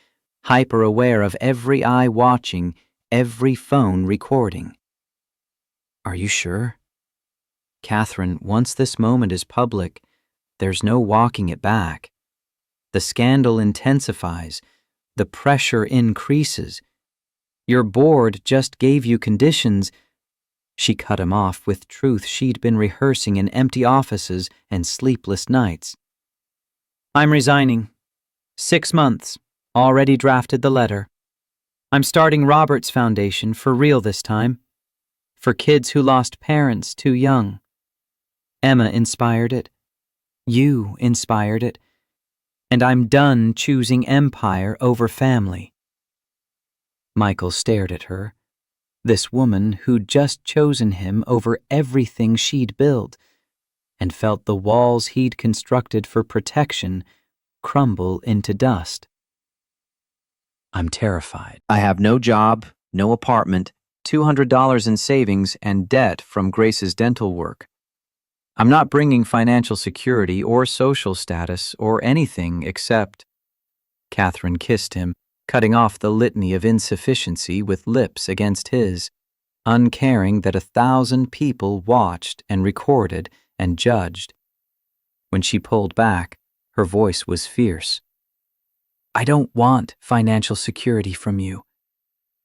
hyper-aware of every eye watching, every phone recording. "Are you sure? Catherine, once this moment is public, there's no walking it back. The scandal intensifies, the pressure increases. Your board just gave you conditions." She cut him off with truth she'd been rehearsing in empty offices and sleepless nights. "I'm resigning. 6 months. Already drafted the letter. I'm starting Robert's Foundation for real this time. For kids who lost parents too young. Emma inspired it. You inspired it. And I'm done choosing empire over family. Michael stared at her. This woman who'd just chosen him over everything she'd built, and felt the walls he'd constructed for protection crumble into dust. I'm terrified. I have no job, no apartment, $200 in savings, and debt from Grace's dental work. I'm not bringing financial security or social status or anything except... Catherine kissed him, cutting off the litany of insufficiency with lips against his, uncaring that 1,000 people watched and recorded and judged. When she pulled back, her voice was fierce. I don't want financial security from you.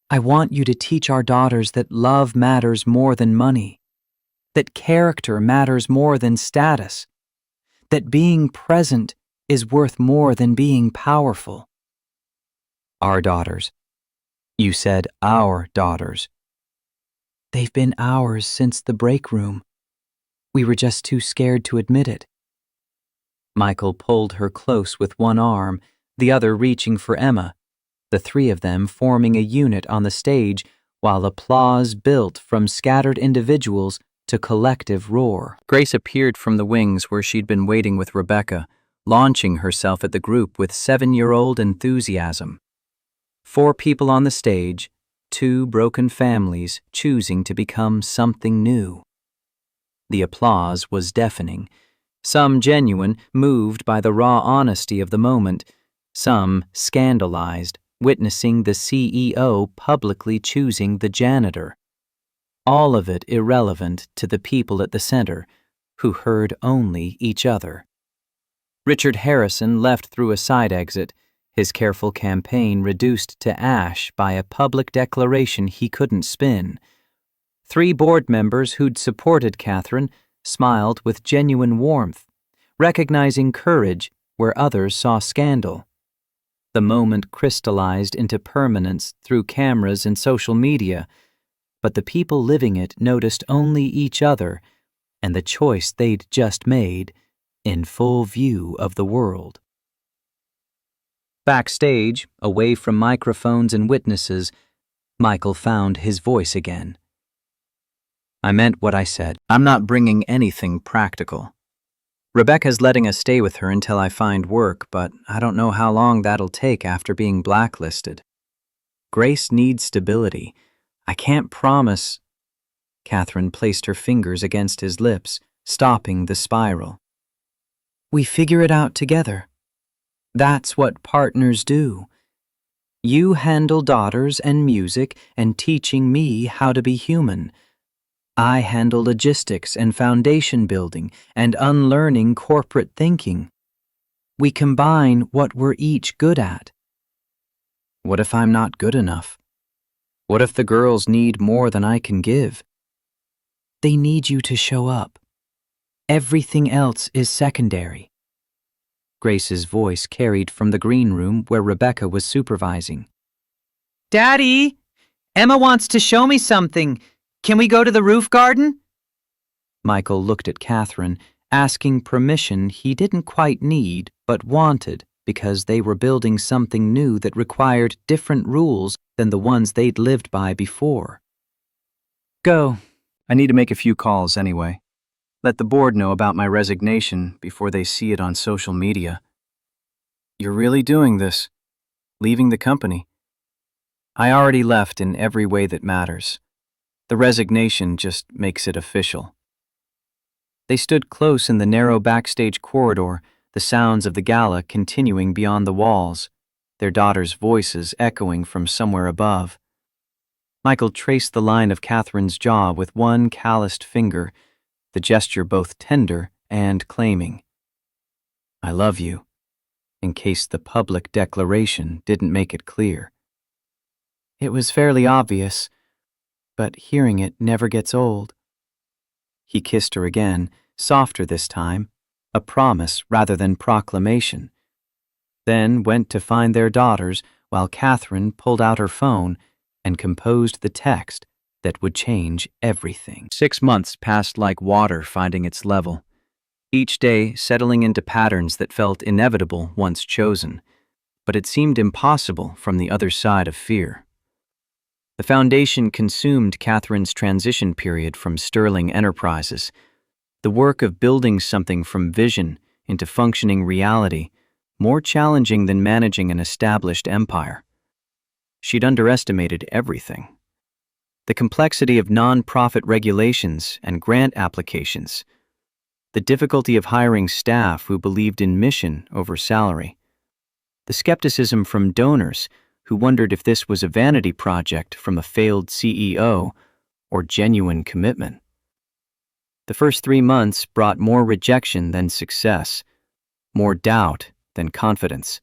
I want you to teach our daughters that love matters more than money, that character matters more than status, that being present is worth more than being powerful. Our daughters. You said our daughters. They've been ours since the break room. We were just too scared to admit it. Michael pulled her close with one arm, the other reaching for Emma, the three of them forming a unit on the stage while applause built from scattered individuals to collective roar. Grace appeared from the wings where she'd been waiting with Rebecca, launching herself at the group with 7-year-old enthusiasm. 4 people on the stage, 2 broken families choosing to become something new. The applause was deafening, some genuine, moved by the raw honesty of the moment, some scandalized, witnessing the CEO publicly choosing the janitor. All of it irrelevant to the people at the center, who heard only each other. Richard Harrison left through a side exit, his careful campaign reduced to ash by a public declaration he couldn't spin. 3 board members who'd supported Catherine smiled with genuine warmth, recognizing courage where others saw scandal. The moment crystallized into permanence through cameras and social media, but the people living it noticed only each other and the choice they'd just made in full view of the world. Backstage, away from microphones and witnesses, Michael found his voice again. I meant what I said. I'm not bringing anything practical. Rebecca's letting us stay with her until I find work, but I don't know how long that'll take after being blacklisted. Grace needs stability. I can't promise... Catherine placed her fingers against his lips, stopping the spiral. We figure it out together. That's what partners do. You handle daughters and music and teaching me how to be human. I handle logistics and foundation building and unlearning corporate thinking. We combine what we're each good at. What if I'm not good enough? What if the girls need more than I can give? They need you to show up. Everything else is secondary. Grace's voice carried from the green room where Rebecca was supervising. Daddy, Emma wants to show me something. Can we go to the roof garden? Michael looked at Catherine, asking permission he didn't quite need but wanted because they were building something new that required different rules than the ones they'd lived by before. Go. I need to make a few calls anyway. Let the board know about my resignation before they see it on social media. You're really doing this? Leaving the company? I already left in every way that matters. The resignation just makes it official. They stood close in the narrow backstage corridor, the sounds of the gala continuing beyond the walls, their daughters' voices echoing from somewhere above. Michael traced the line of Catherine's jaw with one calloused finger, the gesture both tender and claiming. I love you, in case the public declaration didn't make it clear. It was fairly obvious, but hearing it never gets old. He kissed her again, softer this time, a promise rather than proclamation. then went to find their daughters while Catherine pulled out her phone and composed the text that would change everything. 6 months passed like water finding its level, each day settling into patterns that felt inevitable once chosen, but it seemed impossible from the other side of fear. The foundation consumed Catherine's transition period from Sterling Enterprises, the work of building something from vision into functioning reality, more challenging than managing an established empire. She'd underestimated everything. The complexity of non-profit regulations and grant applications, the difficulty of hiring staff who believed in mission over salary, the skepticism from donors who wondered if this was a vanity project from a failed CEO or genuine commitment. The first 3 months brought more rejection than success, more doubt than confidence,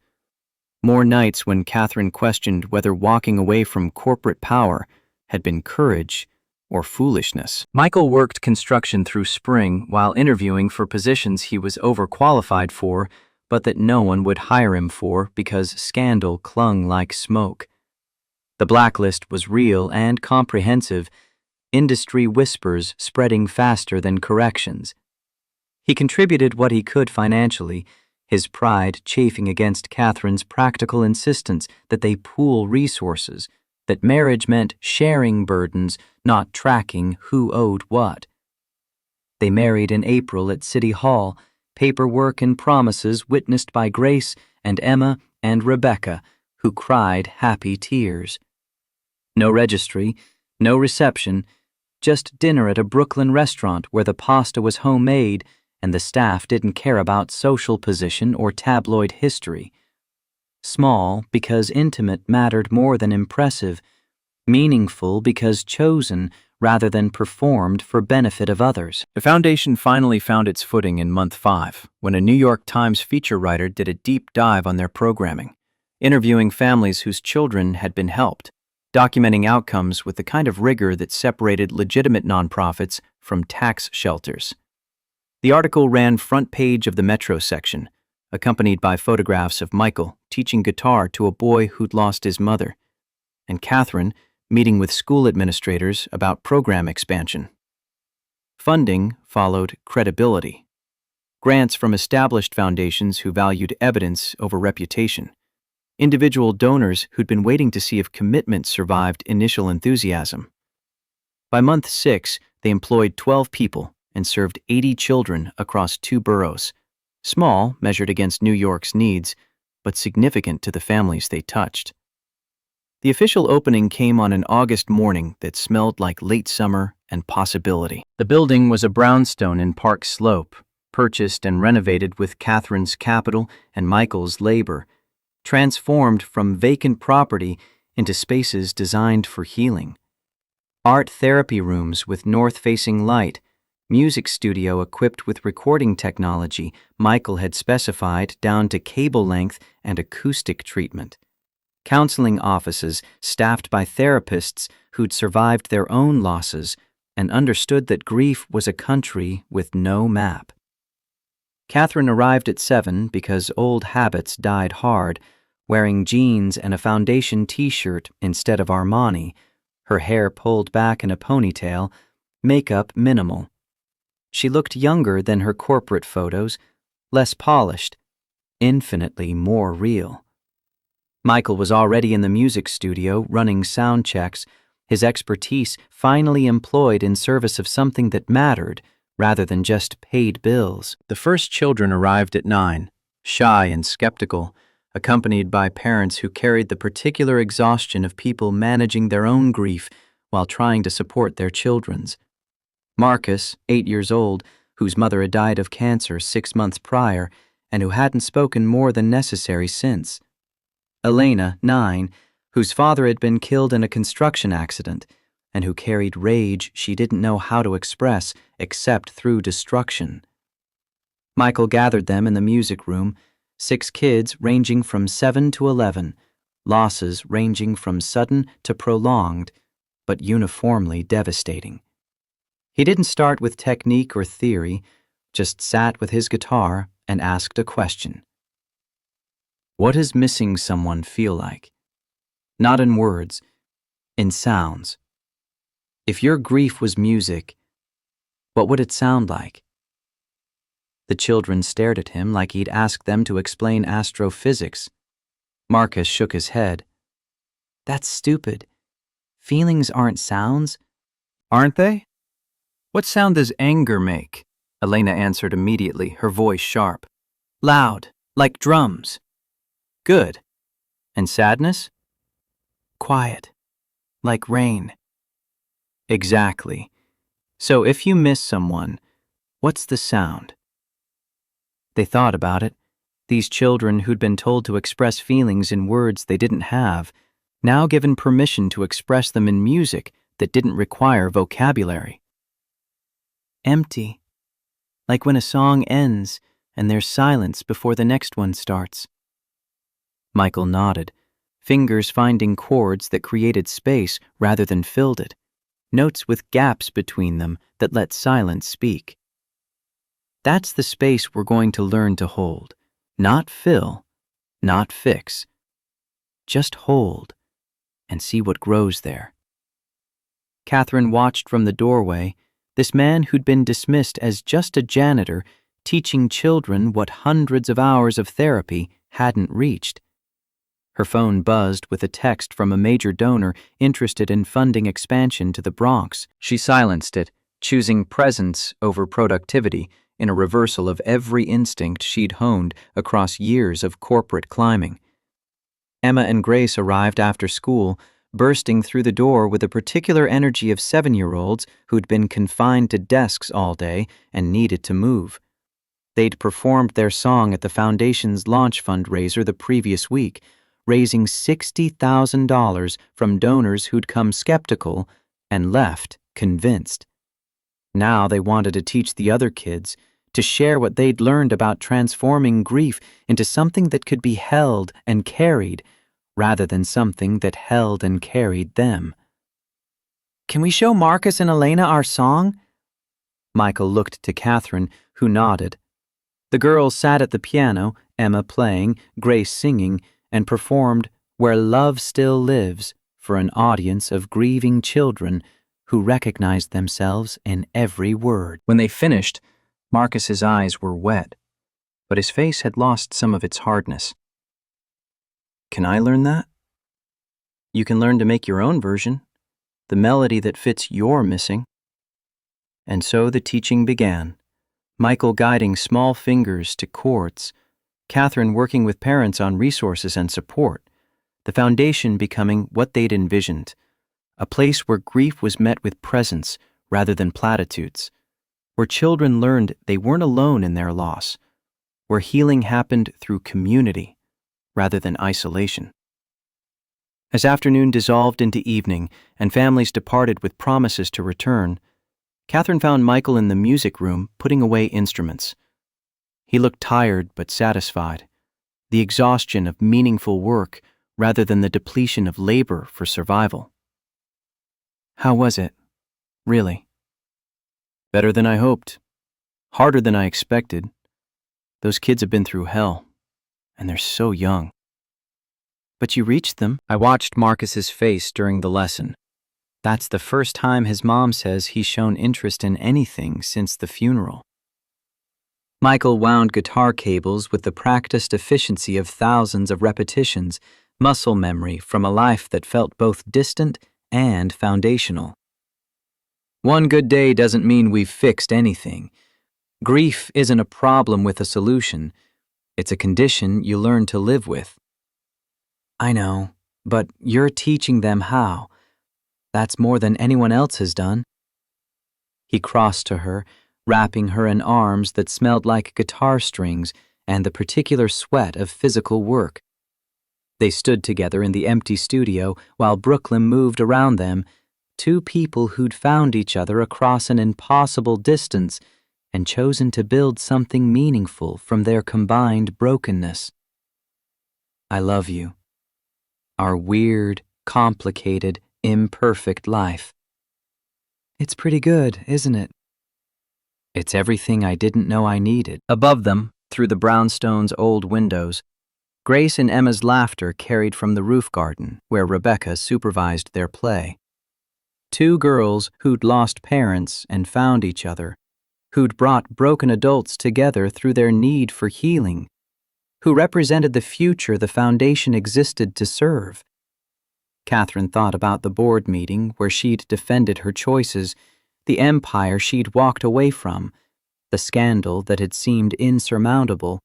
more nights when Catherine questioned whether walking away from corporate power had been courage or foolishness. Michael worked construction through spring while interviewing for positions he was overqualified for, but that no one would hire him for because scandal clung like smoke. The blacklist was real and comprehensive, industry whispers spreading faster than corrections. He contributed what he could financially, his pride chafing against Catherine's practical insistence that they pool resources, that marriage meant sharing burdens, not tracking who owed what. They married in April at City Hall, paperwork and promises witnessed by Grace and Emma and Rebecca, who cried happy tears. No registry, no reception, just dinner at a Brooklyn restaurant where the pasta was homemade and the staff didn't care about social position or tabloid history. Small because intimate mattered more than impressive, meaningful because chosen rather than performed for benefit of others. The foundation finally found its footing in month 5, when a New York Times feature writer did a deep dive on their programming, interviewing families whose children had been helped, documenting outcomes with the kind of rigor that separated legitimate nonprofits from tax shelters. The article ran front page of the Metro section, accompanied by photographs of Michael teaching guitar to a boy who'd lost his mother, and Catherine meeting with school administrators about program expansion. Funding followed credibility. Grants from established foundations who valued evidence over reputation. Individual donors who'd been waiting to see if commitment survived initial enthusiasm. By month 6, they employed 12 people and served 80 children across 2 boroughs, small measured against New York's needs, but significant to the families they touched. The official opening came on an August morning that smelled like late summer and possibility. The building was a brownstone in Park Slope, purchased and renovated with Catherine's capital and Michael's labor, transformed from vacant property into spaces designed for healing. Art therapy rooms with north-facing light, music studio equipped with recording technology Michael had specified down to cable length and acoustic treatment. Counseling offices staffed by therapists who'd survived their own losses and understood that grief was a country with no map. Catherine arrived at 7 because old habits died hard, wearing jeans and a foundation t-shirt instead of Armani, her hair pulled back in a ponytail, makeup minimal. She looked younger than her corporate photos, less polished, infinitely more real. Michael was already in the music studio running sound checks, his expertise finally employed in service of something that mattered rather than just paid bills. The first children arrived at 9, shy and skeptical, accompanied by parents who carried the particular exhaustion of people managing their own grief while trying to support their children's. Marcus, 8 years old, whose mother had died of cancer 6 months prior and who hadn't spoken more than necessary since. Elena, 9, whose father had been killed in a construction accident and who carried rage she didn't know how to express except through destruction. Michael gathered them in the music room, 6 kids ranging from 7 to 11, losses ranging from sudden to prolonged, but uniformly devastating. He didn't start with technique or theory, just sat with his guitar and asked a question. What does missing someone feel like? Not in words, in sounds. If your grief was music, what would it sound like? The children stared at him like he'd asked them to explain astrophysics. Marcus shook his head. That's stupid. Feelings aren't sounds. Aren't they? What sound does anger make? Elena answered immediately, her voice sharp. Loud, like drums. Good. And sadness? Quiet, like rain. Exactly. So if you miss someone, what's the sound? They thought about it. These children who'd been told to express feelings in words they didn't have, now given permission to express them in music that didn't require vocabulary. Empty. Like when a song ends and there's silence before the next one starts. Michael nodded, fingers finding chords that created space rather than filled it, notes with gaps between them that let silence speak. That's the space we're going to learn to hold, not fill, not fix. Just hold and see what grows there. Catherine watched from the doorway, this man who'd been dismissed as just a janitor teaching children what hundreds of hours of therapy hadn't reached. Her phone buzzed with a text from a major donor interested in funding expansion to the Bronx. She silenced it, choosing presence over productivity in a reversal of every instinct she'd honed across years of corporate climbing. Emma and Grace arrived after school, bursting through the door with a particular energy of 7-year-olds who'd been confined to desks all day and needed to move. They'd performed their song at the Foundation's launch fundraiser the previous week, raising $60,000 from donors who'd come skeptical and left convinced. Now they wanted to teach the other kids, to share what they'd learned about transforming grief into something that could be held and carried, rather than something that held and carried them. Can we show Marcus and Elena our song? Michael looked to Catherine, who nodded. The girls sat at the piano, Emma playing, Grace singing, and performed Where Love Still Lives for an audience of grieving children who recognized themselves in every word. When they finished, Marcus's eyes were wet, but his face had lost some of its hardness. Can I learn that? You can learn to make your own version, the melody that fits your missing. And so the teaching began, Michael guiding small fingers to chords, Catherine working with parents on resources and support, the foundation becoming what they'd envisioned, a place where grief was met with presence rather than platitudes, where children learned they weren't alone in their loss, where healing happened through community rather than isolation. As afternoon dissolved into evening and families departed with promises to return, Catherine found Michael in the music room putting away instruments. He looked tired but satisfied, the exhaustion of meaningful work rather than the depletion of labor for survival. How was it, really? Better than I hoped. Harder than I expected. Those kids have been through hell, and they're so young. But you reached them. I watched Marcus's face during the lesson. That's the first time his mom says he's shown interest in anything since the funeral. Michael wound guitar cables with the practiced efficiency of thousands of repetitions, muscle memory from a life that felt both distant and foundational. One good day doesn't mean we've fixed anything. Grief isn't a problem with a solution. It's a condition you learn to live with. I know, but you're teaching them how. That's more than anyone else has done. He crossed to her, wrapping her in arms that smelled like guitar strings and the particular sweat of physical work. They stood together in the empty studio while Brooklyn moved around them, two people who'd found each other across an impossible distance and chosen to build something meaningful from their combined brokenness. I love you. Our weird, complicated, imperfect life. It's pretty good, isn't it? It's everything I didn't know I needed. Above them, through the brownstone's old windows, Grace and Emma's laughter carried from the roof garden, where Rebecca supervised their play. Two girls who'd lost parents and found each other, who'd brought broken adults together through their need for healing, who represented the future the foundation existed to serve. Catherine thought about the board meeting where she'd defended her choices, the empire she'd walked away from, the scandal that had seemed insurmountable,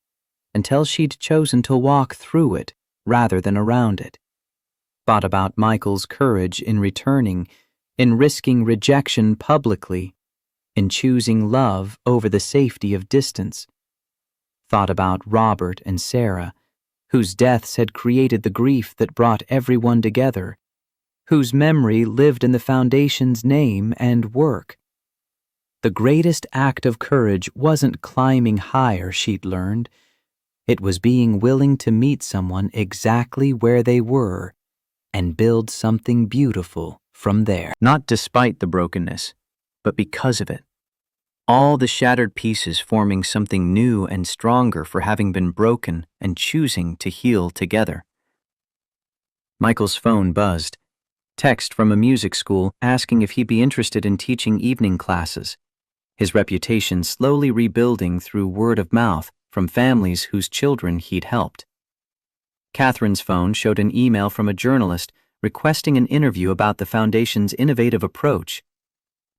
until she'd chosen to walk through it rather than around it. Thought about Michael's courage in returning, in risking rejection publicly, in choosing love over the safety of distance. Thought about Robert and Sarah, whose deaths had created the grief that brought everyone together, whose memory lived in the foundation's name and work. The greatest act of courage wasn't climbing higher, she'd learned. It was being willing to meet someone exactly where they were and build something beautiful from there. Not despite the brokenness, but because of it. All the shattered pieces forming something new and stronger for having been broken and choosing to heal together. Michael's phone buzzed. Text from a music school asking if he'd be interested in teaching evening classes. His reputation slowly rebuilding through word of mouth from families whose children he'd helped. Catherine's phone showed an email from a journalist requesting an interview about the foundation's innovative approach.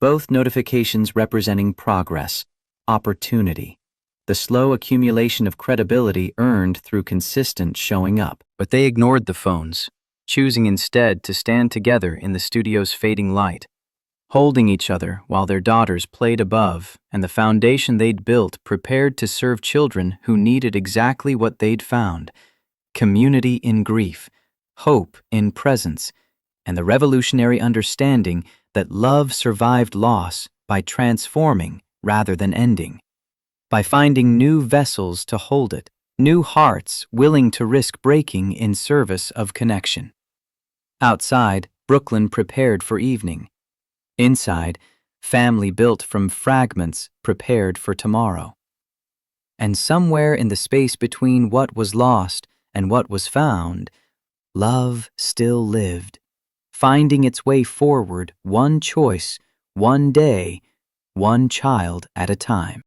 Both notifications representing progress, opportunity, the slow accumulation of credibility earned through consistent showing up. But they ignored the phones, choosing instead to stand together in the studio's fading light, holding each other while their daughters played above and the foundation they'd built prepared to serve children who needed exactly what they'd found: community in grief, hope in presence, and the revolutionary understanding that love survived loss by transforming rather than ending, by finding new vessels to hold it, new hearts willing to risk breaking in service of connection. Outside, Brooklyn prepared for evening. Inside, family built from fragments prepared for tomorrow. And somewhere in the space between what was lost and what was found, love still lived, finding its way forward one choice, one day, one child at a time.